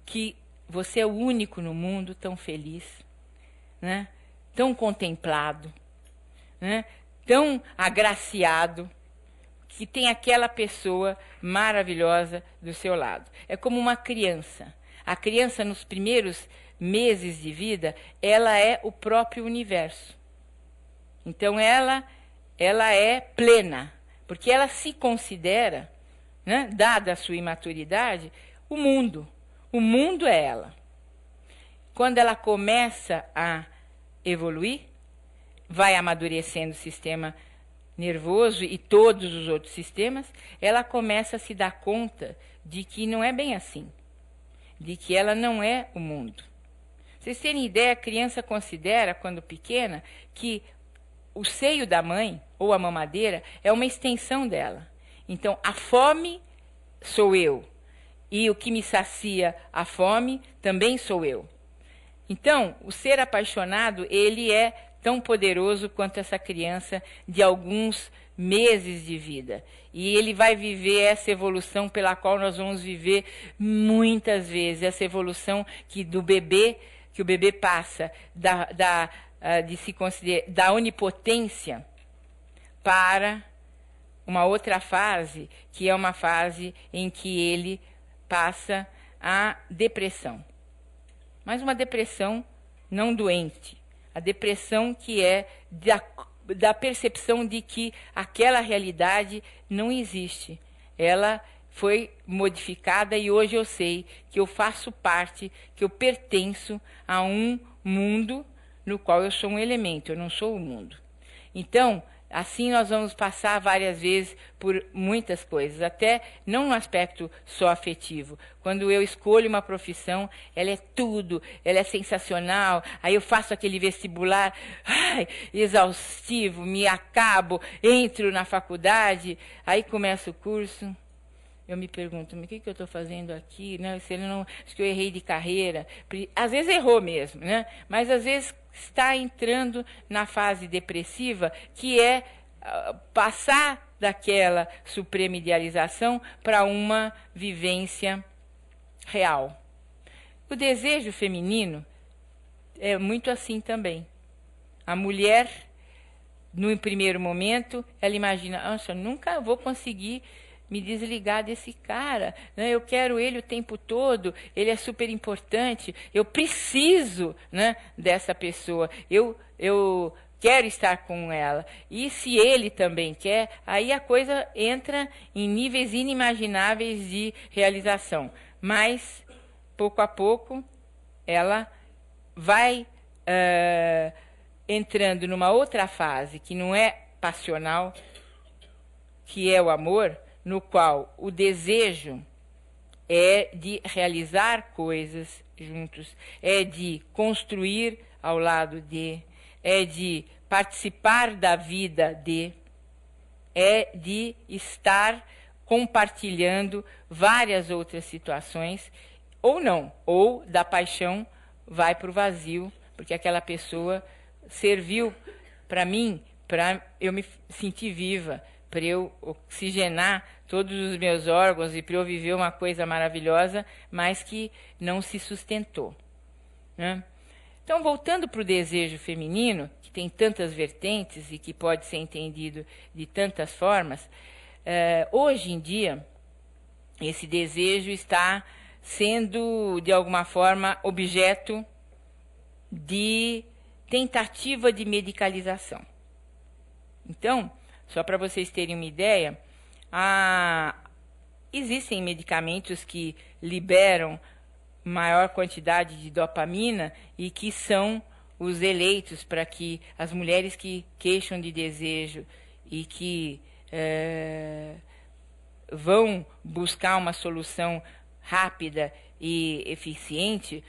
que você é o único no mundo tão feliz, né? Tão contemplado, né? Tão agraciado, que tem aquela pessoa maravilhosa do seu lado. É como uma criança. A criança, nos primeiros meses de vida, ela é o próprio universo. Então, ela é plena, porque ela se considera, né, dada a sua imaturidade, o mundo. O mundo é ela. Quando ela começa a evoluir, vai amadurecendo o sistema nervoso e todos os outros sistemas, ela começa a se dar conta de que não é bem assim, de que ela não é o mundo. Vocês terem ideia, a criança considera, quando pequena, que o seio da mãe, ou a mamadeira, é uma extensão dela. Então, a fome sou eu, e o que me sacia a fome também sou eu. Então, o ser apaixonado, ele é tão poderoso quanto essa criança de alguns meses de vida. E ele vai viver essa evolução pela qual nós vamos viver muitas vezes, essa evolução que o bebê passa de se considerar da onipotência para uma outra fase, que é uma fase em que ele passa a depressão. Mas uma depressão não doente. A depressão que é da percepção de que aquela realidade não existe. Ela foi modificada e hoje eu sei que eu faço parte, que eu pertenço a um mundo no qual eu sou um elemento, eu não sou o mundo. Então, assim nós vamos passar várias vezes por muitas coisas, até não no aspecto só afetivo. Quando eu escolho uma profissão, ela é tudo, ela é sensacional, aí eu faço aquele vestibular exaustivo, me acabo, entro na faculdade, aí começa o curso. Eu me pergunto, mas o que eu estou fazendo aqui? Né? Se ele não, acho que eu errei de carreira. Às vezes errou mesmo, né? Mas às vezes está entrando na fase depressiva, que é passar daquela suprema idealização para uma vivência real. O desejo feminino é muito assim também. A mulher, no primeiro momento, ela imagina, nossa, eu nunca vou conseguir me desligar desse cara, né? Eu quero ele o tempo todo, ele é super importante, eu preciso, né, dessa pessoa, eu quero estar com ela. E se ele também quer, aí a coisa entra em níveis inimagináveis de realização. Mas, pouco a pouco, ela vai entrando numa outra fase, que não é passional, que é o amor, no qual o desejo é de realizar coisas juntos, é de construir ao lado de, é de participar da vida de, é de estar compartilhando várias outras situações, ou não, ou da paixão vai para o vazio, porque aquela pessoa serviu para mim, para eu me sentir viva, para eu oxigenar todos os meus órgãos e para eu viver uma coisa maravilhosa, mas que não se sustentou, né? Então, voltando para o desejo feminino, que tem tantas vertentes e que pode ser entendido de tantas formas, hoje em dia, esse desejo está sendo, de alguma forma, objeto de tentativa de medicalização. Então, só para vocês terem uma ideia, existem medicamentos que liberam maior quantidade de dopamina e que são os eleitos para que as mulheres que queixam de desejo e que vão buscar uma solução rápida e eficiente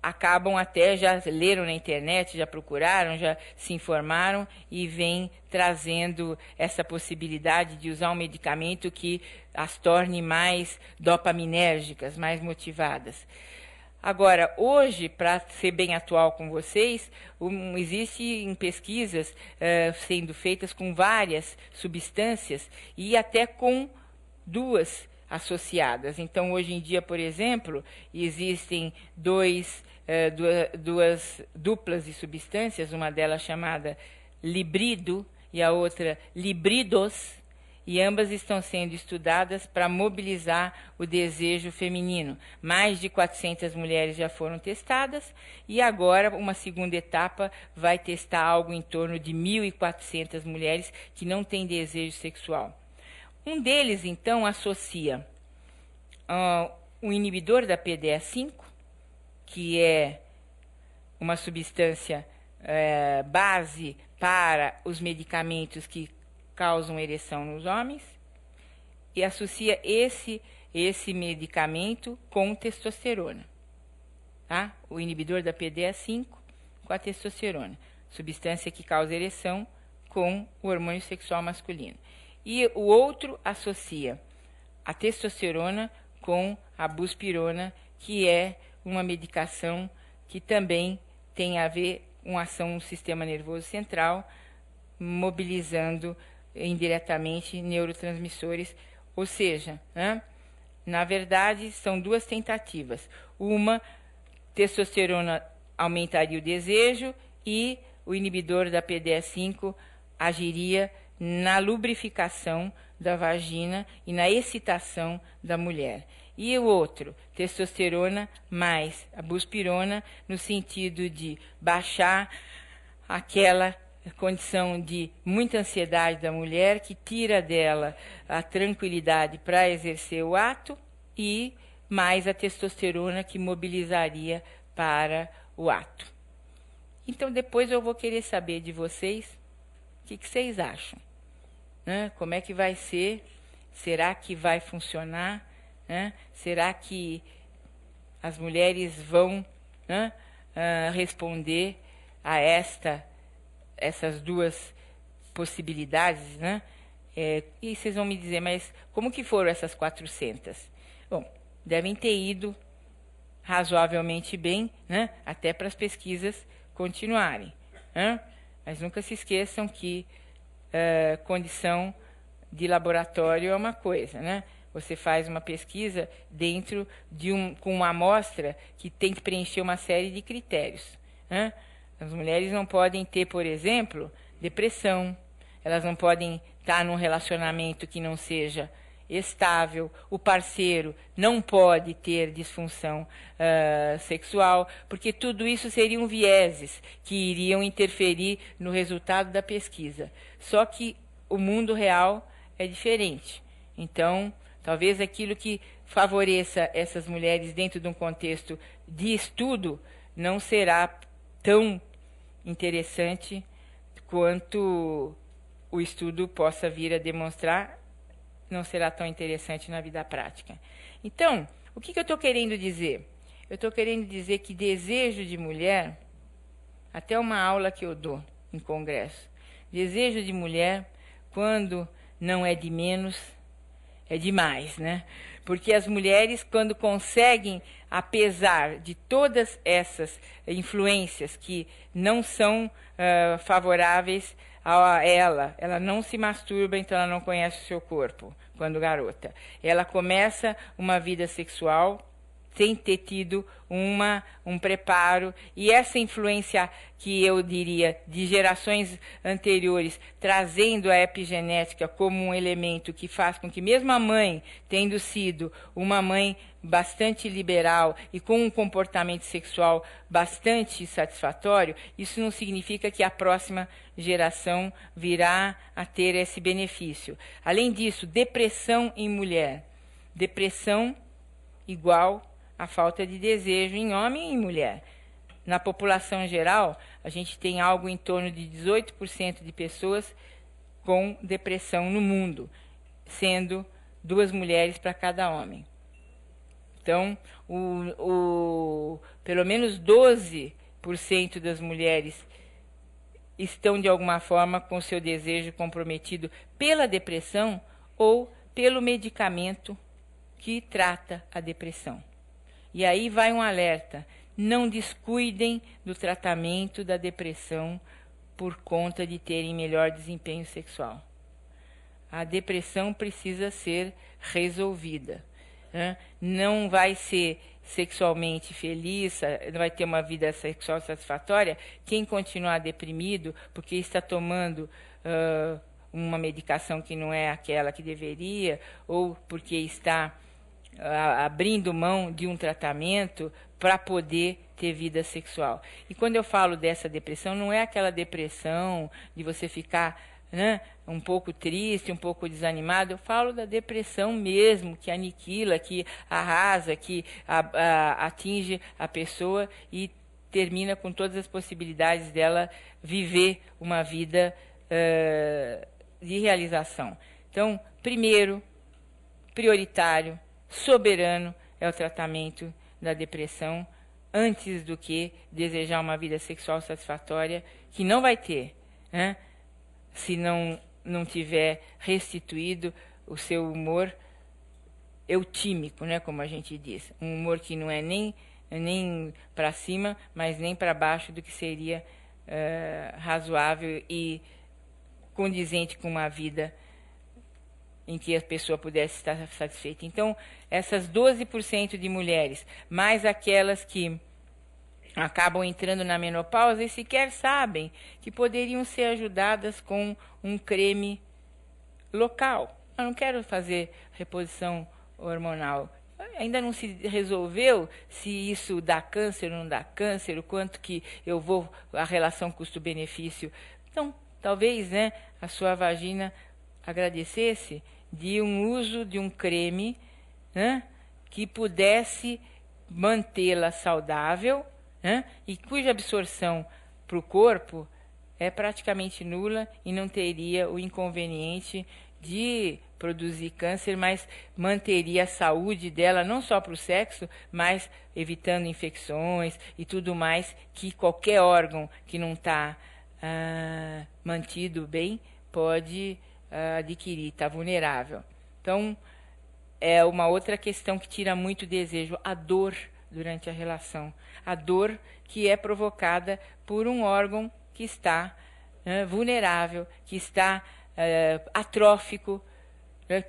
acabam até, já leram na internet, já procuraram, já se informaram e vêm trazendo essa possibilidade de usar um medicamento que as torne mais dopaminérgicas, mais motivadas. Agora, hoje, para ser bem atual com vocês, existem pesquisas sendo feitas com várias substâncias e até com duas associadas. Então, hoje em dia, por exemplo, existem duas duplas de substâncias, uma delas chamada librido e a outra libridos, e ambas estão sendo estudadas para mobilizar o desejo feminino. Mais de 400 mulheres já foram testadas e agora uma segunda etapa vai testar algo em torno de 1.400 mulheres que não têm desejo sexual. Um deles, então, associa um inibidor da PDE5, que é uma substância base para os medicamentos que causam ereção nos homens, e associa esse medicamento com testosterona. Tá? O inibidor da PDE5 com a testosterona, substância que causa ereção com o hormônio sexual masculino. E o outro associa a testosterona com a buspirona, que é uma medicação que também tem a ver com ação no sistema nervoso central, mobilizando indiretamente neurotransmissores, ou seja, na verdade, são duas tentativas. Uma, testosterona aumentaria o desejo e o inibidor da PDE5 agiria na lubrificação da vagina e na excitação da mulher. E o outro, testosterona mais a buspirona, no sentido de baixar aquela condição de muita ansiedade da mulher, que tira dela a tranquilidade para exercer o ato, e mais a testosterona que mobilizaria para o ato. Então depois eu vou querer saber de vocês o que vocês acham. Como é que vai ser? Será que vai funcionar? Será que as mulheres vão responder a essas duas possibilidades? E vocês vão me dizer, mas como que foram essas 400? Bom, devem ter ido razoavelmente bem, até para as pesquisas continuarem. Mas nunca se esqueçam que condição de laboratório é uma coisa, Você faz uma pesquisa dentro com uma amostra que tem que preencher uma série de critérios. As mulheres não podem ter, por exemplo, depressão, elas não podem estar num relacionamento que não seja estável, o parceiro não pode ter disfunção sexual, porque tudo isso seriam vieses que iriam interferir no resultado da pesquisa. Só que o mundo real é diferente. Então, talvez aquilo que favoreça essas mulheres dentro de um contexto de estudo não será tão interessante quanto o estudo possa vir a demonstrar, não será tão interessante na vida prática. Então, o que eu estou querendo dizer? Eu estou querendo dizer que desejo de mulher, até uma aula que eu dou em congresso, desejo de mulher, quando não é de menos, é demais, Porque as mulheres, quando conseguem, apesar de todas essas influências que não são favoráveis a ela não se masturba, então ela não conhece o seu corpo quando garota. Ela começa uma vida sexual sem ter tido um preparo, e essa influência que eu diria de gerações anteriores, trazendo a epigenética como um elemento que faz com que mesmo a mãe, tendo sido uma mãe bastante liberal e com um comportamento sexual bastante satisfatório, isso não significa que a próxima geração virá a ter esse benefício. Além disso, depressão em mulher. Depressão igual a falta de desejo em homem e em mulher. Na população geral, a gente tem algo em torno de 18% de pessoas com depressão no mundo, sendo 2 mulheres para cada homem. Então, pelo menos 12% das mulheres estão de alguma forma com seu desejo comprometido pela depressão ou pelo medicamento que trata a depressão. E aí vai um alerta: não descuidem do tratamento da depressão por conta de terem melhor desempenho sexual. A depressão precisa ser resolvida, né? Não vai ser sexualmente feliz, não vai ter uma vida sexual satisfatória quem continuar deprimido porque está tomando uma medicação que não é aquela que deveria, ou porque está abrindo mão de um tratamento para poder ter vida sexual. E quando eu falo dessa depressão, não é aquela depressão de você ficar, né, um pouco triste, um pouco desanimado. Eu falo da depressão mesmo, que aniquila, que arrasa, que atinge a pessoa e termina com todas as possibilidades dela viver uma vida de realização. Então, primeiro, prioritário, soberano é o tratamento da depressão, antes do que desejar uma vida sexual satisfatória, que não vai ter, né, se não tiver restituído o seu humor eutímico, né, como a gente diz. Um humor que não é nem para cima, mas nem para baixo do que seria razoável e condizente com uma vida em que a pessoa pudesse estar satisfeita. Então, essas 12% de mulheres, mais aquelas que acabam entrando na menopausa e sequer sabem que poderiam ser ajudadas com um creme local. Eu não quero fazer reposição hormonal. Ainda não se resolveu se isso dá câncer ou não dá câncer, o quanto que a relação custo-benefício. Então, talvez, né, a sua vagina agradecesse de um uso de um creme, né, que pudesse mantê-la saudável, né, e cuja absorção para o corpo é praticamente nula e não teria o inconveniente de produzir câncer, mas manteria a saúde dela não só para o sexo, mas evitando infecções e tudo mais que qualquer órgão que não está mantido bem pode adquirir, está vulnerável. Então, é uma outra questão que tira muito desejo, a dor durante a relação. A dor que é provocada por um órgão que está vulnerável, que está atrófico,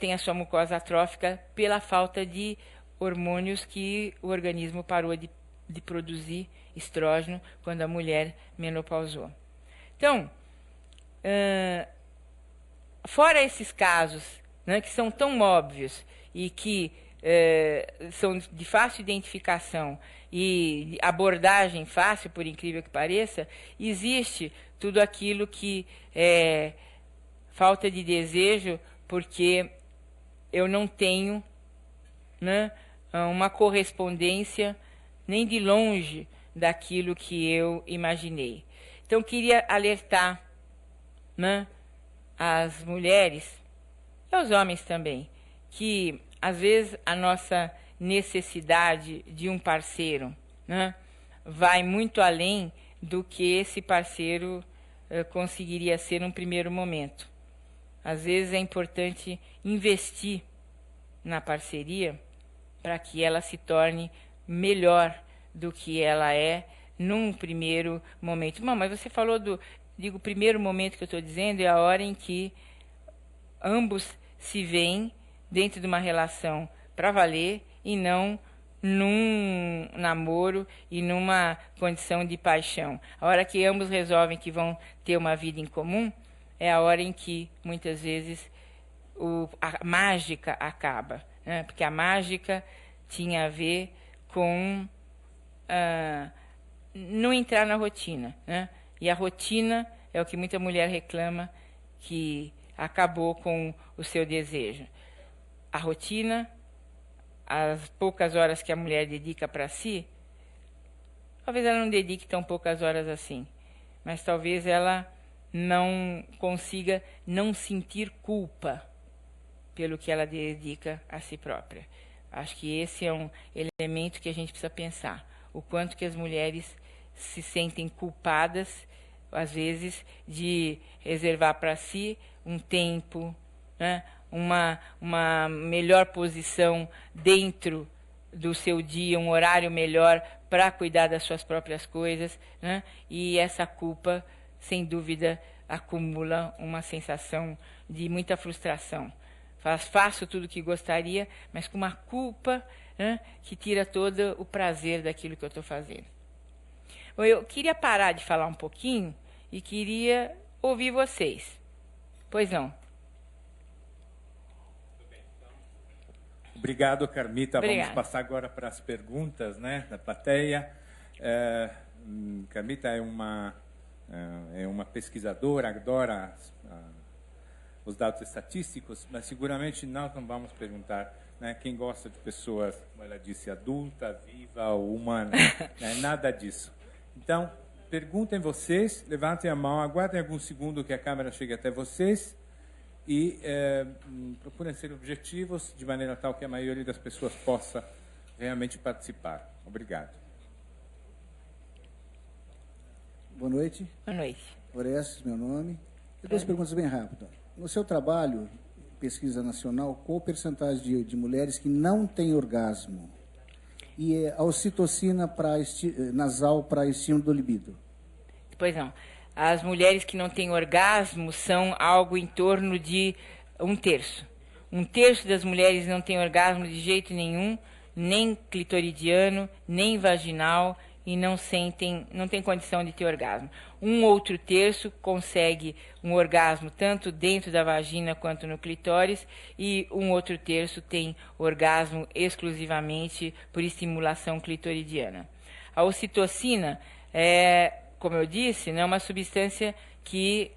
tem a sua mucosa atrófica pela falta de hormônios que o organismo parou de produzir, estrógeno, quando a mulher menopausou. Então, fora esses casos, né, que são tão óbvios e que são de fácil identificação e abordagem fácil, por incrível que pareça, existe tudo aquilo que é falta de desejo, porque eu não tenho, né, uma correspondência nem de longe daquilo que eu imaginei. Então, queria alertar, né, as mulheres e aos homens também, que às vezes a nossa necessidade de um parceiro, né, vai muito além do que esse parceiro conseguiria ser num primeiro momento. Às vezes é importante investir na parceria para que ela se torne melhor do que ela é num primeiro momento. Mas você falou digo, primeiro momento que eu estou dizendo é a hora em que ambos se veem dentro de uma relação para valer e não num namoro e numa condição de paixão. A hora que ambos resolvem que vão ter uma vida em comum é a hora em que, muitas vezes, a mágica acaba, né? Porque a mágica tinha a ver com não entrar na rotina, né? E a rotina é o que muita mulher reclama, que acabou com o seu desejo. A rotina, as poucas horas que a mulher dedica para si, talvez ela não dedique tão poucas horas assim, mas talvez ela não consiga não sentir culpa pelo que ela dedica a si própria. Acho que esse é um elemento que a gente precisa pensar. o quanto que as mulheres se sentem culpadas, às vezes, de reservar para si um tempo, né, uma melhor posição dentro do seu dia, um horário melhor para cuidar das suas próprias coisas, né? E essa culpa, sem dúvida, acumula uma sensação de muita frustração. Faço tudo o que gostaria, mas com uma culpa, né, que tira todo o prazer daquilo que eu estou fazendo. Bom, eu queria parar de falar um pouquinho e queria ouvir vocês. Pois não. Obrigado, Carmita. Obrigada. Vamos passar agora para as perguntas, né, da plateia. Carmita é uma pesquisadora, adora os dados estatísticos, mas seguramente nós não vamos perguntar, né, quem gosta de pessoas, como ela disse, adulta, viva ou humana, né, nada disso. Então, perguntem vocês, levantem a mão, aguardem alguns segundos que a câmera chegue até vocês e procurem ser objetivos de maneira tal que a maioria das pessoas possa realmente participar. Obrigado. Boa noite. Boa noite. Orestes, meu nome. E duas perguntas bem rápidas. No seu trabalho, pesquisa nacional, qual a percentagem de mulheres que não têm orgasmo? E a ocitocina nasal para estímulo do libido? Pois não. As mulheres que não têm orgasmo são algo em torno de 1/3. 1/3 das mulheres não têm orgasmo de jeito nenhum, nem clitoridiano, nem vaginal, e não tem condição de ter orgasmo. 1/3 consegue um orgasmo tanto dentro da vagina quanto no clitóris, e 1/3 tem orgasmo exclusivamente por estimulação clitoridiana. A ocitocina é, como eu disse, né, uma substância que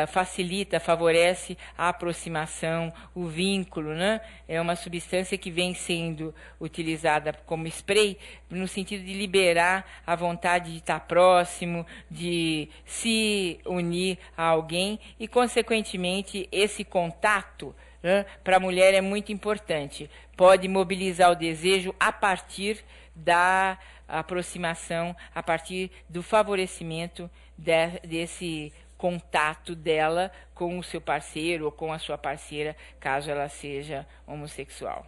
facilita, favorece a aproximação, o vínculo, né? É uma substância que vem sendo utilizada como spray no sentido de liberar a vontade de estar próximo, de se unir a alguém e, consequentemente, esse contato, né, para a mulher é muito importante. Pode mobilizar o desejo a partir da aproximação, a partir do favorecimento desse contato dela com o seu parceiro ou com a sua parceira, caso ela seja homossexual.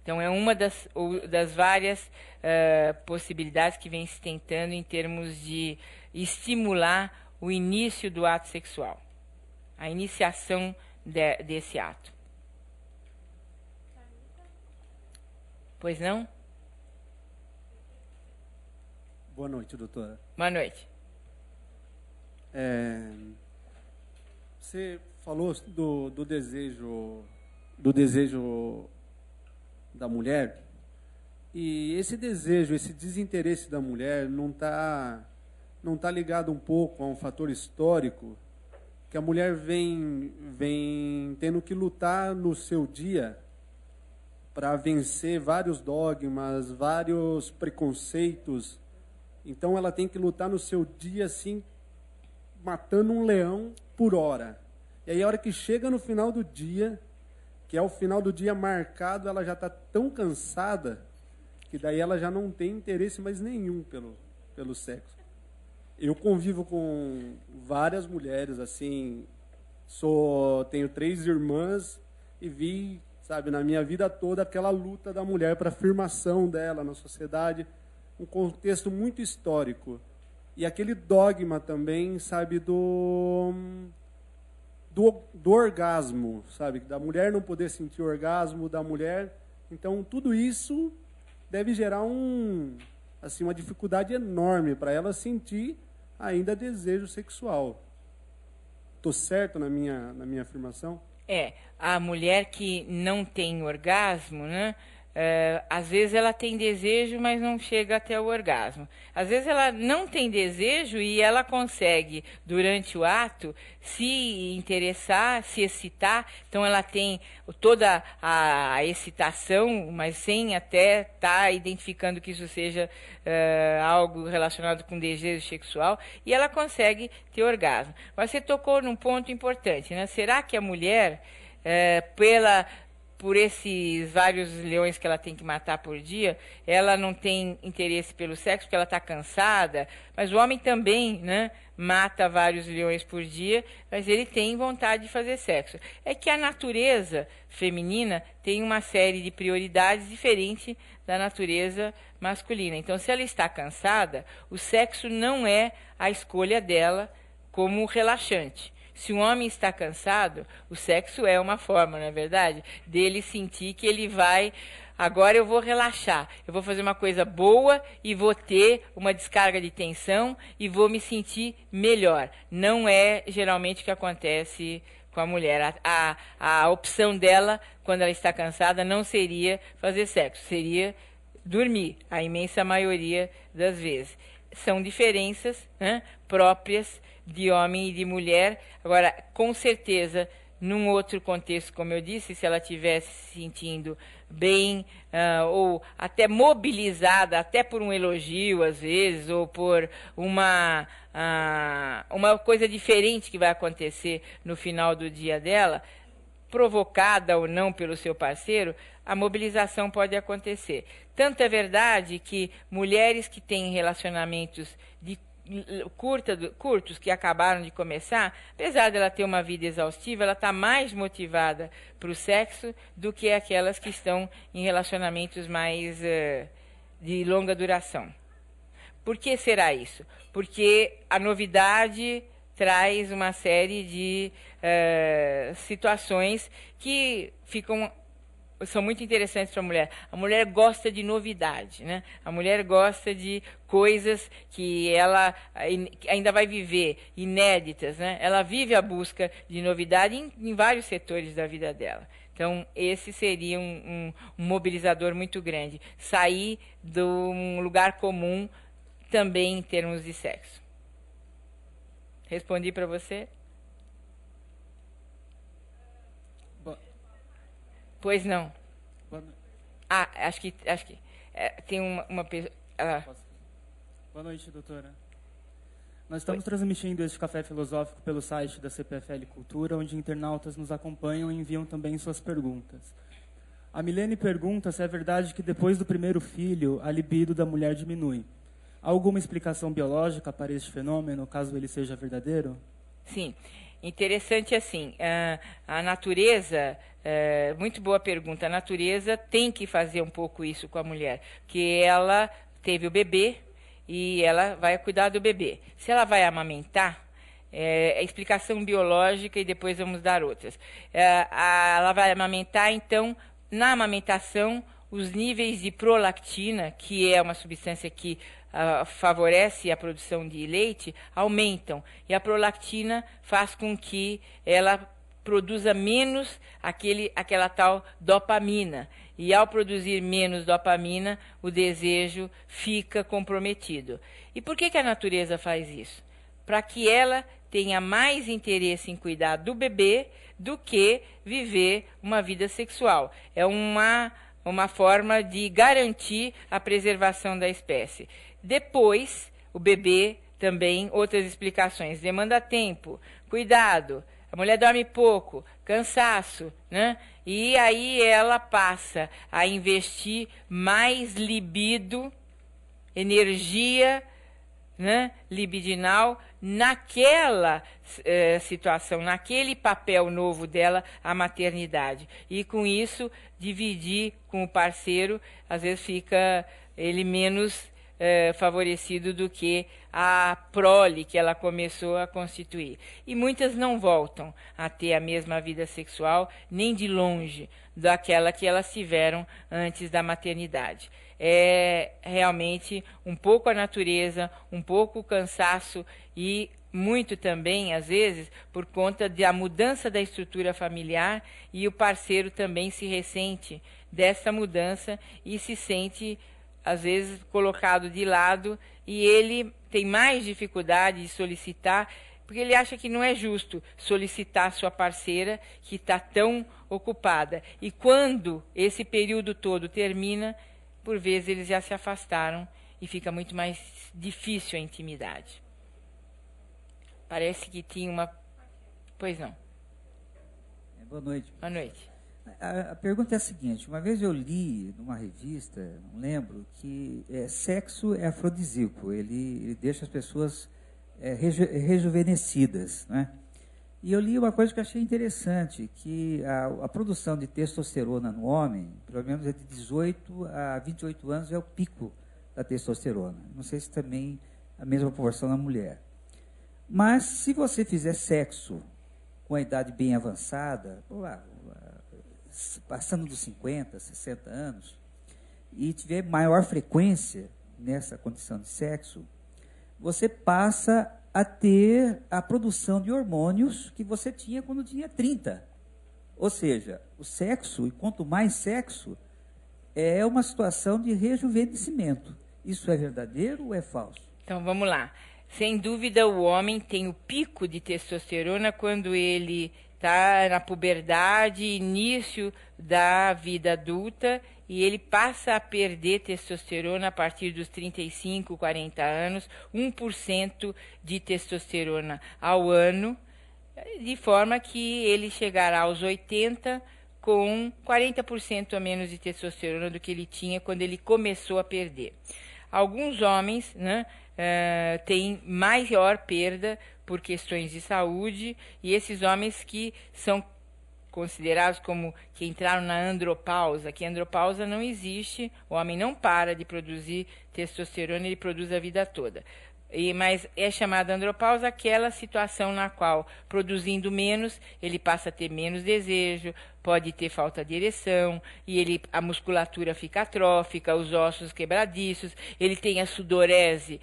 Então, é uma das várias possibilidades que vem se tentando em termos de estimular o início do ato sexual, a iniciação desse ato. Pois não? Boa noite, doutora. Boa noite. Você falou do desejo da mulher, e esse desejo, esse desinteresse da mulher não tá ligado um pouco a um fator histórico, que a mulher vem tendo que lutar no seu dia para vencer vários dogmas, vários preconceitos. Então ela tem que lutar no seu dia assim, matando um leão por hora. E aí a hora que chega no final do dia, que é o final do dia marcado, ela já está tão cansada que daí ela já não tem interesse mais nenhum pelo sexo. Eu convivo com várias mulheres, assim, tenho 3 irmãs e vi, sabe, na minha vida toda aquela luta da mulher para a afirmação dela na sociedade, um contexto muito histórico. E aquele dogma também, sabe, do orgasmo, sabe, da mulher não poder sentir orgasmo, da mulher. Então, tudo isso deve gerar uma dificuldade enorme para ela sentir ainda desejo sexual. Estou certo na minha afirmação? A mulher que não tem orgasmo, né? Às vezes ela tem desejo, mas não chega até o orgasmo. Às vezes ela não tem desejo e ela consegue, durante o ato, se interessar, se excitar. Então ela tem toda a excitação, mas sem até estar identificando que isso seja algo relacionado com desejo sexual, e ela consegue ter orgasmo. Mas você tocou num ponto importante, né? Será que a mulher, por esses vários leões que ela tem que matar por dia, ela não tem interesse pelo sexo porque ela está cansada, mas o homem também, né, mata vários leões por dia, mas ele tem vontade de fazer sexo. É que a natureza feminina tem uma série de prioridades diferente da natureza masculina. Então, se ela está cansada, o sexo não é a escolha dela como relaxante. Se um homem está cansado, o sexo é uma forma, não é verdade? Dele sentir que ele vai, agora eu vou relaxar, eu vou fazer uma coisa boa e vou ter uma descarga de tensão e vou me sentir melhor. Não é geralmente o que acontece com a mulher. A opção dela, quando ela está cansada, não seria fazer sexo, seria dormir, a imensa maioria das vezes. São diferenças, né, próprias de homem e de mulher. Agora, com certeza, num outro contexto, como eu disse, se ela estivesse se sentindo bem, ou até mobilizada, até por um elogio, às vezes, ou por uma coisa diferente que vai acontecer no final do dia dela, provocada ou não pelo seu parceiro, a mobilização pode acontecer. Tanto é verdade que mulheres que têm relacionamentos de curtos, que acabaram de começar, apesar dela ter uma vida exaustiva, ela está mais motivada para o sexo do que aquelas que estão em relacionamentos mais de longa duração. Por que será isso? Porque a novidade traz uma série de situações que são muito interessantes para a mulher. A mulher gosta de novidade, né? A mulher gosta de coisas que ela ainda vai viver, inéditas, né? Ela vive a busca de novidade em vários setores da vida dela. Então, esse seria um mobilizador muito grande. Sair de um lugar comum também em termos de sexo. Respondi para você? Pois não. Acho que tem uma pessoa. Boa noite, doutora. Nós estamos transmitindo este café filosófico pelo site da CPFL Cultura, onde internautas nos acompanham e enviam também suas perguntas. A Milene pergunta se é verdade que depois do primeiro filho, a libido da mulher diminui. Há alguma explicação biológica para este fenômeno, caso ele seja verdadeiro? Sim. Interessante assim, a natureza, muito boa pergunta, a natureza tem que fazer um pouco isso com a mulher, que ela teve o bebê e ela vai cuidar do bebê. Se ela vai amamentar, é explicação biológica e depois vamos dar outras. Ela vai amamentar, então, na amamentação, os níveis de prolactina, que é uma substância que favorece a produção de leite, aumentam. E a prolactina faz com que ela produza menos aquela tal dopamina. E ao produzir menos dopamina, o desejo fica comprometido. E por que a natureza faz isso? Para que ela tenha mais interesse em cuidar do bebê do que viver uma vida sexual. É uma forma de garantir a preservação da espécie. Depois, o bebê também, outras explicações, demanda tempo, cuidado, a mulher dorme pouco, cansaço, né? E aí ela passa a investir mais libido, energia, né, libidinal, naquela situação, naquele papel novo dela, a maternidade. E com isso, dividir com o parceiro, às vezes fica ele menos favorecido do que a prole que ela começou a constituir. E muitas não voltam a ter a mesma vida sexual, nem de longe, daquela que elas tiveram antes da maternidade. É realmente um pouco a natureza, um pouco o cansaço e muito também, às vezes, por conta da mudança da estrutura familiar, e o parceiro também se ressente dessa mudança e se sente, às vezes, colocado de lado, e ele tem mais dificuldade de solicitar, porque ele acha que não é justo solicitar sua parceira que está tão ocupada. E quando esse período todo termina, por vezes eles já se afastaram e fica muito mais difícil a intimidade. Parece que tinha uma... Pois não. Boa noite. Boa noite. A pergunta é a seguinte: uma vez eu li numa revista, não lembro, que sexo é afrodisíaco, ele deixa as pessoas rejuvenescidas, né? E eu li uma coisa que eu achei interessante, que a produção de testosterona no homem, pelo menos de 18 a 28 anos, é o pico da testosterona. Não sei se também a mesma proporção na mulher. Mas, se você fizer sexo com a idade bem avançada, passando dos 50, 60 anos, e tiver maior frequência nessa condição de sexo, você passa a ter a produção de hormônios que você tinha quando tinha 30. Ou seja, o sexo, e quanto mais sexo, é uma situação de rejuvenescimento. Isso é verdadeiro ou é falso? Então, vamos lá. Sem dúvida, o homem tem o pico de testosterona quando ele está na puberdade, início da vida adulta, e ele passa a perder testosterona a partir dos 35, 40 anos, 1% de testosterona ao ano, de forma que ele chegará aos 80 com 40% a menos de testosterona do que ele tinha quando ele começou a perder. Alguns homens, né, têm maior perda por questões de saúde, e esses homens que são considerados como que entraram na andropausa, que a andropausa não existe, o homem não para de produzir testosterona, ele produz a vida toda. Mas é chamada andropausa aquela situação na qual, produzindo menos, ele passa a ter menos desejo, pode ter falta de ereção, e a musculatura fica atrófica, os ossos quebradiços, ele tem a sudorese,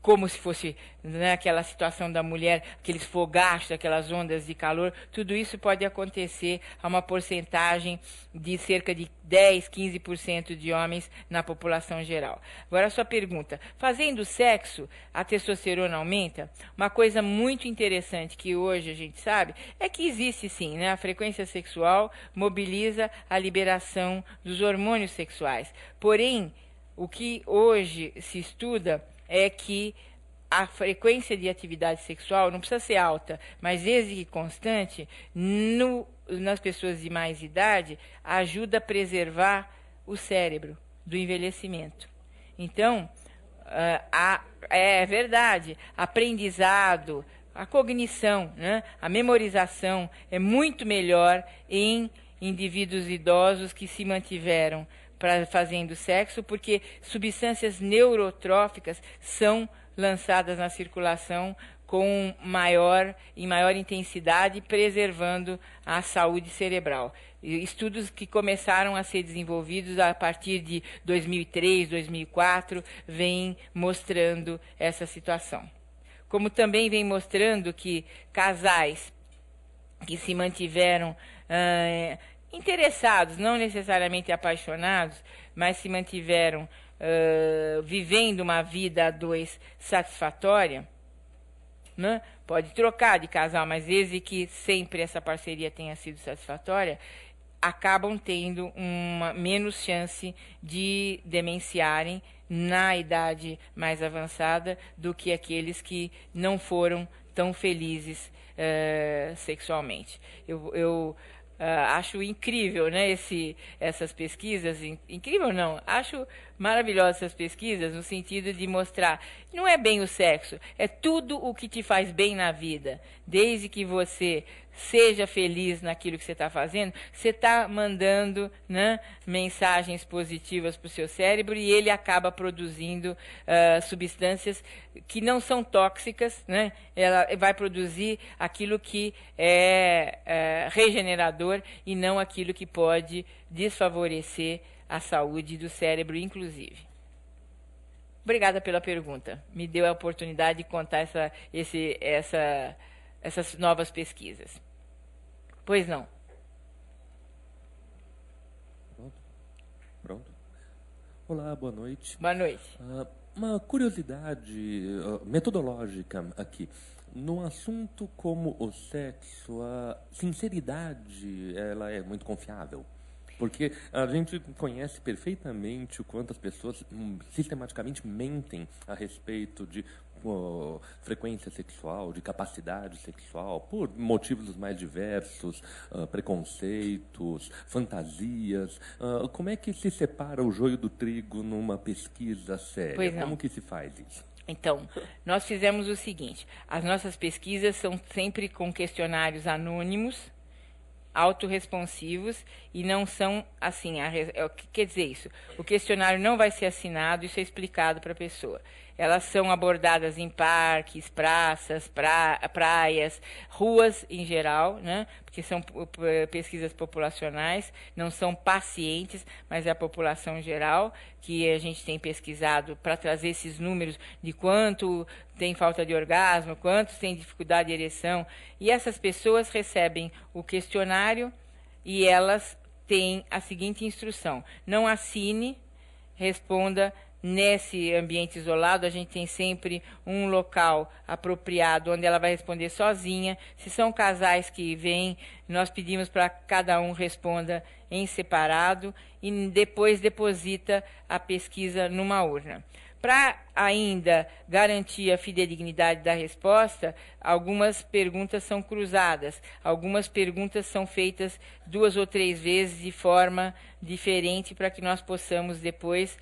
como se fosse, né, aquela situação da mulher, aqueles fogachos, aquelas ondas de calor, tudo isso pode acontecer a uma porcentagem de cerca de 10, 15% de homens na população geral. Agora a sua pergunta, fazendo sexo, a testosterona aumenta? Uma coisa muito interessante que hoje a gente sabe é que existe sim, né, a frequência sexual mobiliza a liberação dos hormônios sexuais. Porém, o que hoje se estuda é que a frequência de atividade sexual não precisa ser alta, mas desde que constante, nas pessoas de mais idade, ajuda a preservar o cérebro do envelhecimento. Então, é verdade, aprendizado, a cognição, né, a memorização é muito melhor em indivíduos idosos que se mantiveram fazendo sexo, porque substâncias neurotróficas são lançadas na circulação em maior intensidade, preservando a saúde cerebral. Estudos que começaram a ser desenvolvidos a partir de 2003, 2004, vêm mostrando essa situação. Como também vem mostrando que casais que se mantiveram interessados, não necessariamente apaixonados, mas se mantiveram vivendo uma vida a dois satisfatória, né? Pode trocar de casal, mas desde que sempre essa parceria tenha sido satisfatória, acabam tendo uma menos chance de demenciarem na idade mais avançada do que aqueles que não foram tão felizes sexualmente. Eu acho incrível, né, essas pesquisas, incrível não, acho maravilhosas essas pesquisas no sentido de mostrar, não é bem o sexo, é tudo o que te faz bem na vida, desde que você seja feliz naquilo que você está fazendo, você está mandando, né, mensagens positivas para o seu cérebro e ele acaba produzindo substâncias que não são tóxicas, né? Ela vai produzir aquilo que é regenerador e não aquilo que pode desfavorecer a saúde do cérebro, inclusive. Obrigada pela pergunta. Me deu a oportunidade de contar essas novas pesquisas. Pois não. Pronto. Olá, boa noite. Boa noite. Uma curiosidade metodológica aqui. No assunto como o sexo, a sinceridade ela é muito confiável. Porque a gente conhece perfeitamente o quanto as pessoas sistematicamente mentem a respeito de frequência sexual, de capacidade sexual, por motivos os mais diversos, preconceitos, fantasias. Como é que se separa o joio do trigo numa pesquisa séria? Pois não. Como que se faz isso? Então, nós fizemos o seguinte, as nossas pesquisas são sempre com questionários anônimos, autorresponsivos, e não são assim, o que quer dizer isso? O questionário não vai ser assinado, isso é explicado para a pessoa. Elas são abordadas em parques, praças, praias, ruas em geral, né? Porque são pesquisas populacionais, não são pacientes, mas é a população geral que a gente tem pesquisado para trazer esses números de quanto tem falta de orgasmo, quantos têm dificuldade de ereção. E essas pessoas recebem o questionário e elas têm a seguinte instrução: não assine, responda. Nesse ambiente isolado, a gente tem sempre um local apropriado onde ela vai responder sozinha. Se são casais que vêm, nós pedimos para cada um responda em separado e depois deposita a pesquisa numa urna. Para ainda garantir a fidedignidade da resposta, algumas perguntas são cruzadas, algumas perguntas são feitas 2 ou 3 vezes de forma diferente para que nós possamos depois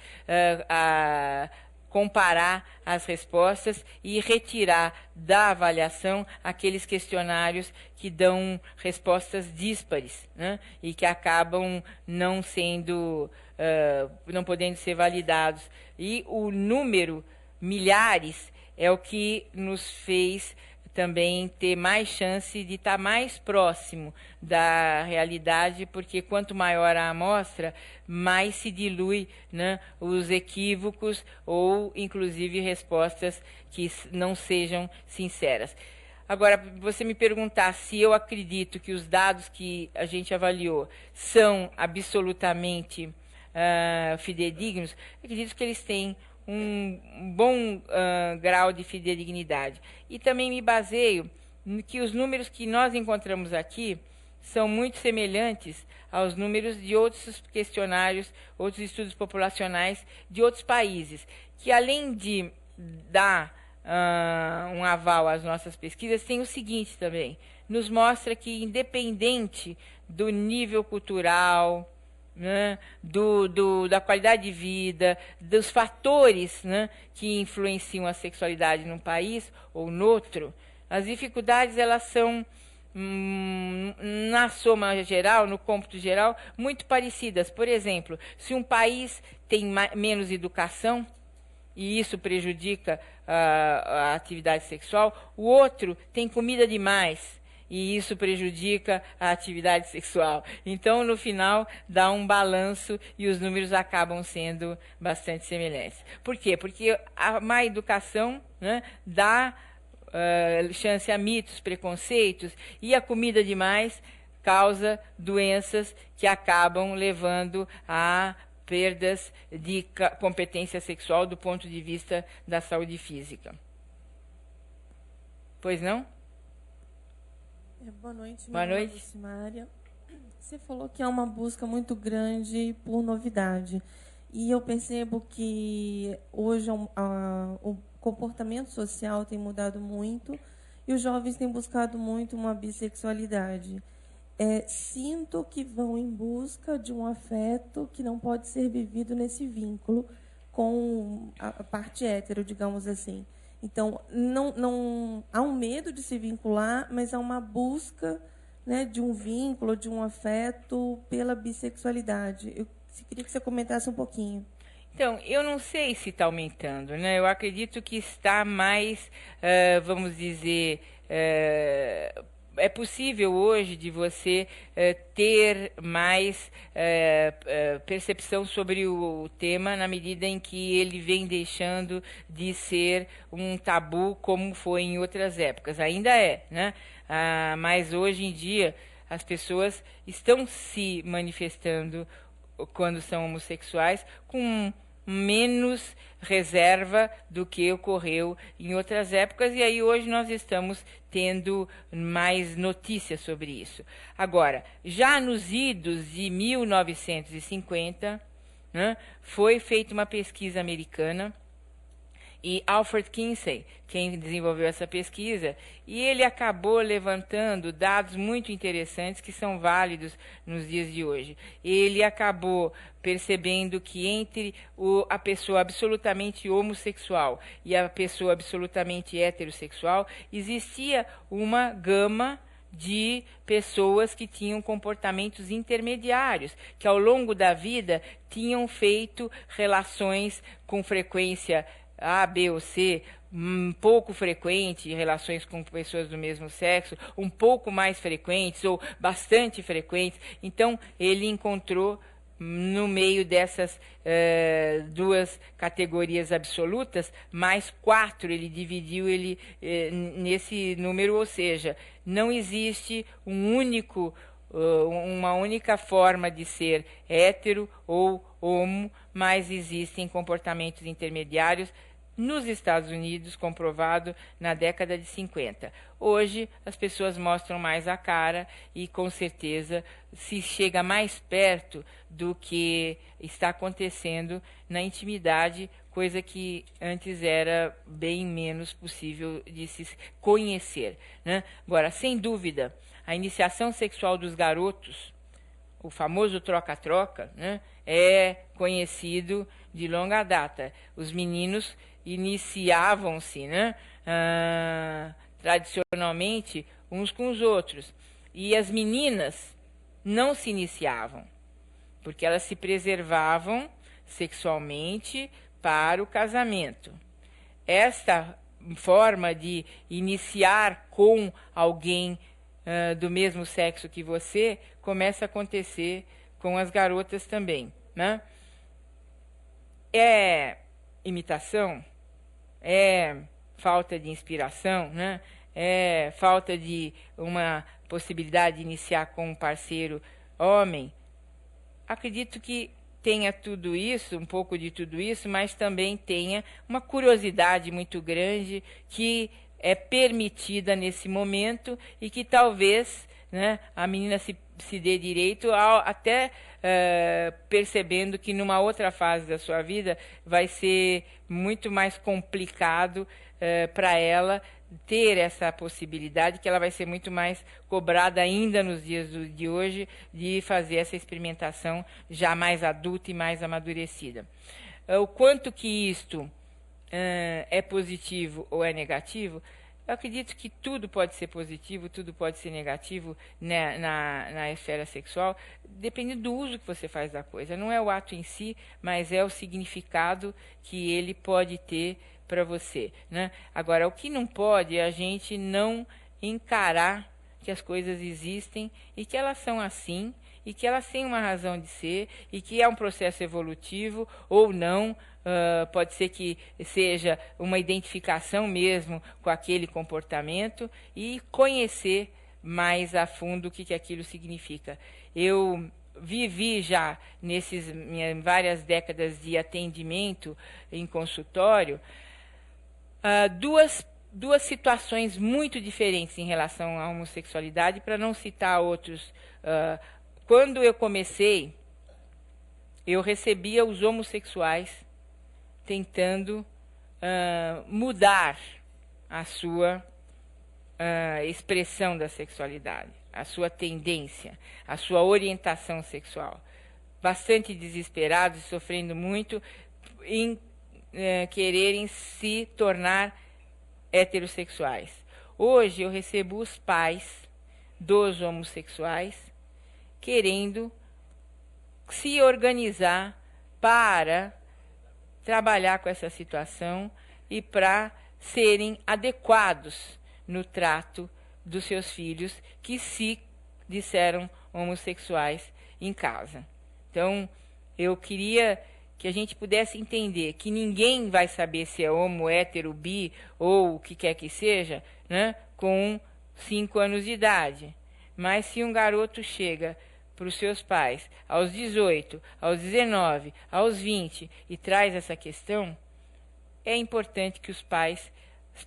comparar as respostas e retirar da avaliação aqueles questionários que dão respostas díspares, né? E que acabam não sendo, não podendo ser validados. E o número milhares é o que nos fez também ter mais chance de estar mais próximo da realidade, porque quanto maior a amostra, mais se dilui, né, os equívocos ou, inclusive, respostas que não sejam sinceras. Agora, você me perguntar se eu acredito que os dados que a gente avaliou são absolutamente fidedignos, acredito que eles têm um bom grau de fidedignidade. E também me baseio que os números que nós encontramos aqui são muito semelhantes aos números de outros questionários, outros estudos populacionais de outros países, que além de dar um aval às nossas pesquisas, tem o seguinte também: nos mostra que, independente do nível cultural, né, da qualidade de vida, dos fatores, né, que influenciam a sexualidade num país ou no outro, as dificuldades elas são, na soma geral, no cômputo geral, muito parecidas. Por exemplo, se um país tem menos educação, e isso prejudica a atividade sexual, o outro tem comida demais, e isso prejudica a atividade sexual. Então, no final, dá um balanço e os números acabam sendo bastante semelhantes. Por quê? Porque a má educação, né, dá chance a mitos, preconceitos, e a comida demais causa doenças que acabam levando a perdas de competência sexual do ponto de vista da saúde física. Pois não? Boa noite. Boa noite. Simária. Você falou que há uma busca muito grande por novidade. E eu percebo que hoje o comportamento social tem mudado muito e os jovens têm buscado muito uma bissexualidade. Sinto que vão em busca de um afeto que não pode ser vivido nesse vínculo com a parte hétero, digamos assim. Então, não há um medo de se vincular, mas há uma busca, né, de um vínculo, de um afeto pela bissexualidade. Eu queria que você comentasse um pouquinho. Então, eu não sei se está aumentando, né? Eu acredito que está mais, vamos dizer, é possível hoje de você ter mais percepção sobre o tema na medida em que ele vem deixando de ser um tabu como foi em outras épocas. Ainda é, né? Mas hoje em dia as pessoas estão se manifestando quando são homossexuais com menos reserva do que ocorreu em outras épocas, e aí hoje nós estamos tendo mais notícias sobre isso. Agora, já nos idos de 1950, né, foi feita uma pesquisa americana, e Alfred Kinsey, quem desenvolveu essa pesquisa, e ele acabou levantando dados muito interessantes que são válidos nos dias de hoje. Ele acabou percebendo que entre a pessoa absolutamente homossexual e a pessoa absolutamente heterossexual existia uma gama de pessoas que tinham comportamentos intermediários, que ao longo da vida tinham feito relações com frequência A, B ou C, pouco frequente, relações com pessoas do mesmo sexo, um pouco mais frequentes ou bastante frequentes. Então, ele encontrou no meio dessas duas categorias absolutas, mais 4, ele dividiu ele nesse número, ou seja, não existe uma única forma de ser hétero ou homo, mas existem comportamentos intermediários nos Estados Unidos, comprovado na década de 50. Hoje, as pessoas mostram mais a cara e, com certeza, se chega mais perto do que está acontecendo na intimidade, coisa que antes era bem menos possível de se conhecer, né? Agora, sem dúvida, a iniciação sexual dos garotos, o famoso troca-troca, né, é conhecido de longa data. Os meninos iniciavam-se, né, tradicionalmente uns com os outros. E as meninas não se iniciavam, porque elas se preservavam sexualmente para o casamento. Esta forma de iniciar com alguém do mesmo sexo que você começa a acontecer com as garotas também, né? É imitação? É falta de inspiração, né? É falta de uma possibilidade de iniciar com um parceiro homem? Acredito que tenha tudo isso, um pouco de tudo isso, mas também tenha uma curiosidade muito grande que é permitida nesse momento e que talvez, né, a menina se dê direito até percebendo que numa outra fase da sua vida vai ser muito mais complicado para ela ter essa possibilidade, que ela vai ser muito mais cobrada ainda nos dias de hoje de fazer essa experimentação já mais adulta e mais amadurecida. O quanto que isto é positivo ou é negativo, eu acredito que tudo pode ser positivo, tudo pode ser negativo, né, na esfera sexual, dependendo do uso que você faz da coisa. Não é o ato em si, mas é o significado que ele pode ter para você, né? Agora, o que não pode é a gente não encarar que as coisas existem e que elas são assim, e que elas têm uma razão de ser, e que é um processo evolutivo ou não. Pode ser que seja uma identificação mesmo com aquele comportamento e conhecer mais a fundo o que aquilo significa. Eu vivi já nessas minhas várias décadas de atendimento em consultório duas situações muito diferentes em relação à homossexualidade, para não citar outros. Quando eu comecei, eu recebia os homossexuais tentando mudar a sua expressão da sexualidade, a sua tendência, a sua orientação sexual. Bastante desesperados, sofrendo muito em quererem se tornar heterossexuais. Hoje eu recebo os pais dos homossexuais querendo se organizar para trabalhar com essa situação e para serem adequados no trato dos seus filhos que se disseram homossexuais em casa. Então, eu queria que a gente pudesse entender que ninguém vai saber se é homo, hétero, bi ou o que quer que seja, né, com 5 anos de idade. Mas se um garoto chega para os seus pais aos 18, aos 19, aos 20 e traz essa questão, é importante que os pais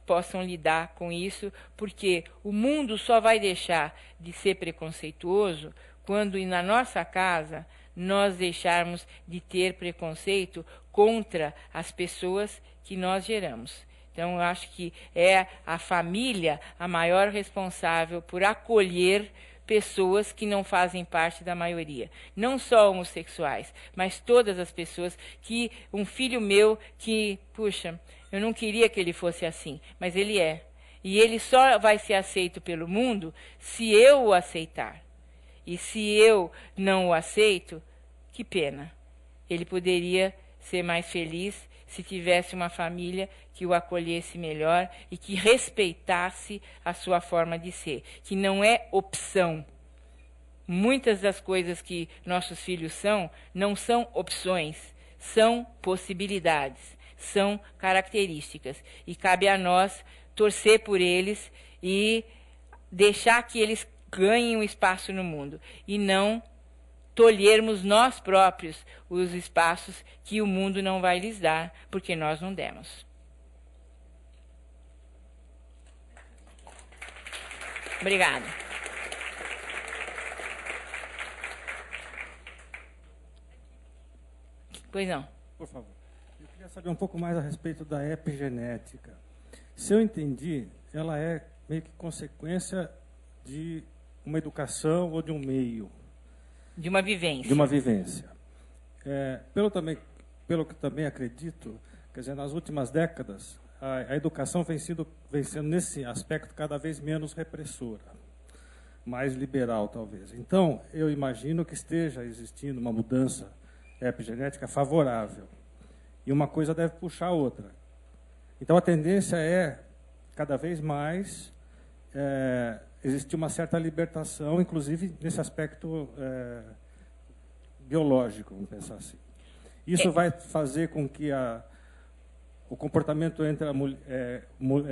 possam lidar com isso, porque o mundo só vai deixar de ser preconceituoso quando na nossa casa nós deixarmos de ter preconceito contra as pessoas que nós geramos. Então, eu acho que é a família a maior responsável por acolher pessoas que não fazem parte da maioria. Não só homossexuais, mas todas as pessoas que... Um filho meu que, puxa, eu não queria que ele fosse assim, mas ele é. E ele só vai ser aceito pelo mundo se eu o aceitar. E se eu não o aceito, que pena. Ele poderia ser mais feliz se tivesse uma família que o acolhesse melhor e que respeitasse a sua forma de ser, que não é opção. Muitas das coisas que nossos filhos são, não são opções, são possibilidades, são características. E cabe a nós torcer por eles e deixar que eles ganhem um espaço no mundo, e não tolhermos nós próprios os espaços que o mundo não vai lhes dar, porque nós não demos. Obrigada. Pois não. Por favor. Eu queria saber um pouco mais a respeito da epigenética. Se eu entendi, ela é meio que consequência de uma educação ou de um meio. De uma vivência. De uma vivência. Pelo que também acredito, quer dizer, nas últimas décadas, a educação vem sendo nesse aspecto cada vez menos repressora, mais liberal, talvez. Então, eu imagino que esteja existindo uma mudança epigenética favorável. E uma coisa deve puxar a outra. Então, a tendência é, cada vez mais, existir uma certa libertação, inclusive nesse aspecto biológico, vamos pensar assim. Isso vai fazer com que o comportamento entre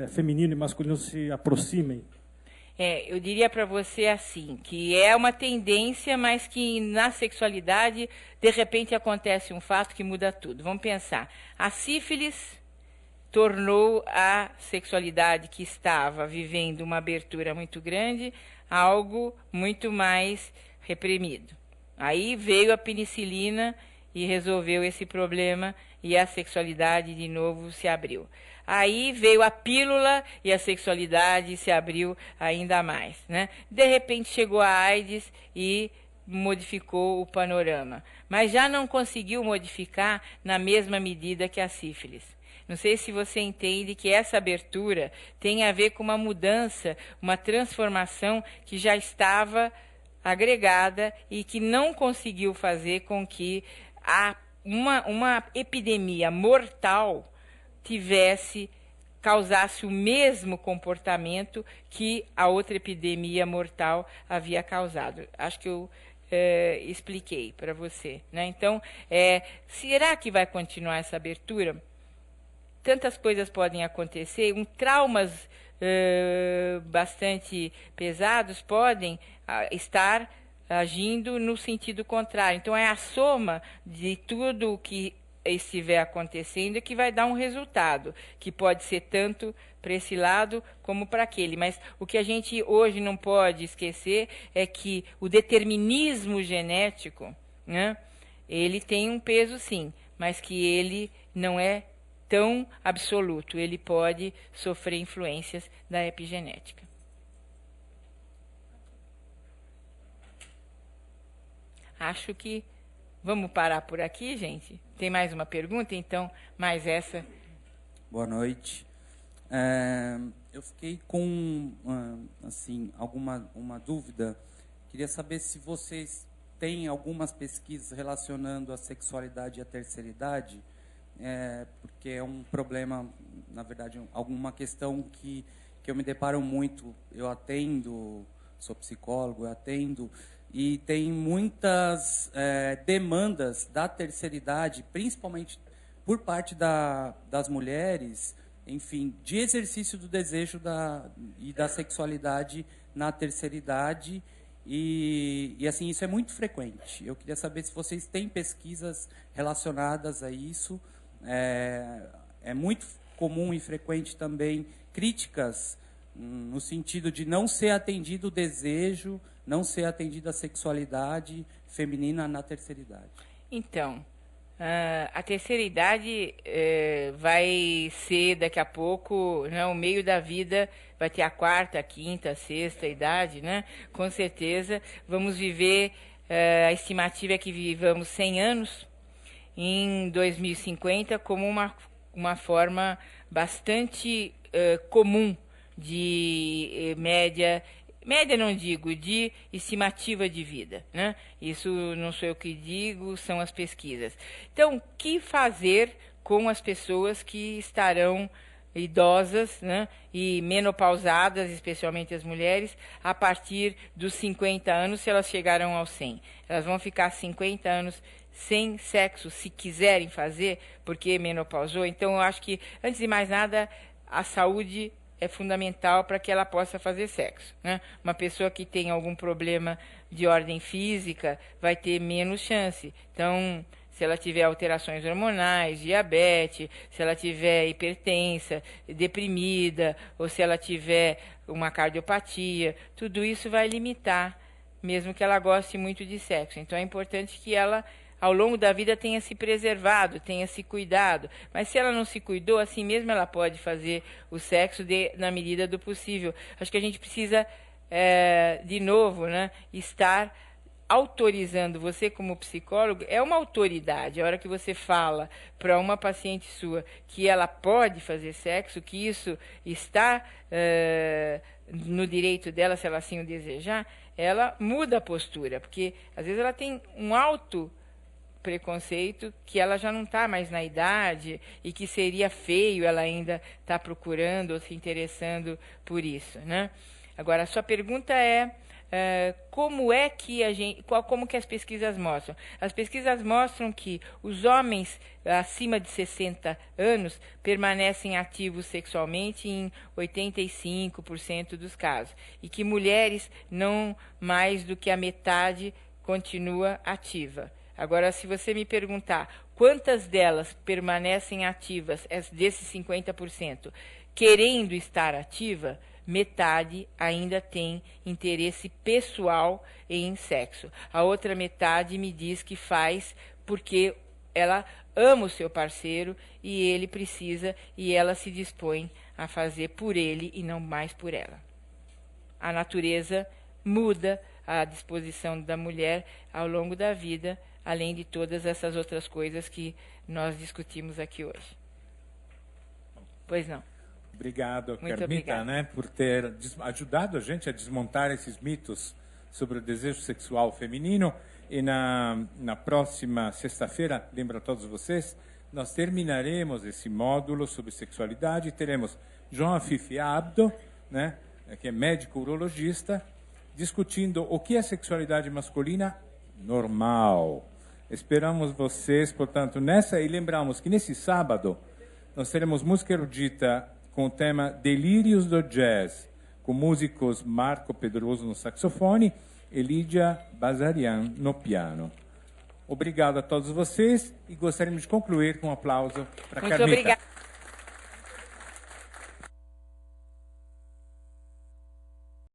feminino e masculino se aproximem. Eu diria para você assim, que é uma tendência, mas que na sexualidade, de repente, acontece um fato que muda tudo. Vamos pensar. A sífilis tornou a sexualidade que estava vivendo uma abertura muito grande algo muito mais reprimido. Aí veio a penicilina e resolveu esse problema e a sexualidade de novo se abriu. Aí veio a pílula e a sexualidade se abriu ainda mais, né? De repente chegou a AIDS e modificou o panorama, mas já não conseguiu modificar na mesma medida que a sífilis. Não sei se você entende que essa abertura tem a ver com uma mudança, uma transformação que já estava agregada e que não conseguiu fazer com que uma epidemia mortal causasse o mesmo comportamento que a outra epidemia mortal havia causado. Acho que eu expliquei para você, né? Então, será que vai continuar essa abertura? Tantas coisas podem acontecer, traumas bastante pesados podem estar agindo no sentido contrário. Então, é a soma de tudo o que estiver acontecendo que vai dar um resultado, que pode ser tanto para esse lado como para aquele. Mas o que a gente hoje não pode esquecer é que o determinismo genético, né, ele tem um peso sim, mas que ele não é tão absoluto. Ele pode sofrer influências da epigenética. Acho que vamos parar por aqui, gente. Tem mais uma pergunta? Então, mais essa. Boa noite. Eu fiquei com assim, uma dúvida. Queria saber se vocês têm algumas pesquisas relacionando a sexualidade e a terceira idade, porque é um problema, na verdade, alguma questão que eu me deparo muito. Eu atendo, sou psicólogo, eu atendo, e tem muitas demandas da terceira idade, principalmente por parte das mulheres, enfim, de exercício do desejo e da sexualidade na terceira idade, e assim, isso é muito frequente. Eu queria saber se vocês têm pesquisas relacionadas a isso. É muito comum e frequente também críticas no sentido de não ser atendido o desejo não ser atendida a sexualidade feminina na terceira idade? Então, a terceira idade vai ser daqui a pouco, né, o meio da vida, vai ter a quarta, a quinta, a sexta idade, né? Com certeza vamos viver, a estimativa é que vivamos 100 anos em 2050 como uma forma bastante comum de média não digo, de estimativa de vida, né? Isso não sou eu que digo, são as pesquisas. Então, o que fazer com as pessoas que estarão idosas, né, e menopausadas, especialmente as mulheres, a partir dos 50 anos, se elas chegarão aos 100? Elas vão ficar 50 anos sem sexo, se quiserem fazer, porque menopausou. Então, eu acho que, antes de mais nada, a saúde é fundamental para que ela possa fazer sexo, né? Uma pessoa que tem algum problema de ordem física vai ter menos chance. Então, se ela tiver alterações hormonais, diabetes, se ela tiver hipertensa, deprimida, ou se ela tiver uma cardiopatia, tudo isso vai limitar, mesmo que ela goste muito de sexo. Então, é importante que ela, ao longo da vida, tenha se preservado, tenha se cuidado. Mas se ela não se cuidou, assim mesmo ela pode fazer o sexo na medida do possível. Acho que a gente precisa, de novo, né, estar autorizando. Você, como psicólogo, é uma autoridade. A hora que você fala para uma paciente sua que ela pode fazer sexo, que isso está no direito dela, se ela assim o desejar, ela muda a postura. Porque, às vezes, ela tem um alto preconceito que ela já não está mais na idade e que seria feio ela ainda estar procurando ou se interessando por isso, né? Agora, a sua pergunta é como é que como que as pesquisas mostram? As pesquisas mostram que os homens acima de 60 anos permanecem ativos sexualmente em 85% dos casos e que mulheres não mais do que a metade continua ativa. Agora, se você me perguntar quantas delas permanecem ativas, desses 50%, querendo estar ativa, metade ainda tem interesse pessoal em sexo. A outra metade me diz que faz porque ela ama o seu parceiro e ele precisa e ela se dispõe a fazer por ele e não mais por ela. A natureza muda a disposição da mulher ao longo da vida, além de todas essas outras coisas que nós discutimos aqui hoje. Pois não. Obrigado, Muito Carmita, obrigada. né, por ter ajudado a gente a desmontar esses mitos sobre o desejo sexual feminino. E na próxima sexta-feira, lembro a todos vocês, nós terminaremos esse módulo sobre sexualidade. Teremos João Afife Abdo, né, que é médico urologista, discutindo o que é sexualidade masculina normal. Esperamos vocês, portanto, nessa, e lembramos que nesse sábado nós teremos música erudita com o tema Delírios do Jazz, com músicos Marco Pedroso no saxofone e Lídia Bazarian no piano. Obrigado a todos vocês e gostaríamos de concluir com um aplauso para Carmita. Muito obrigada.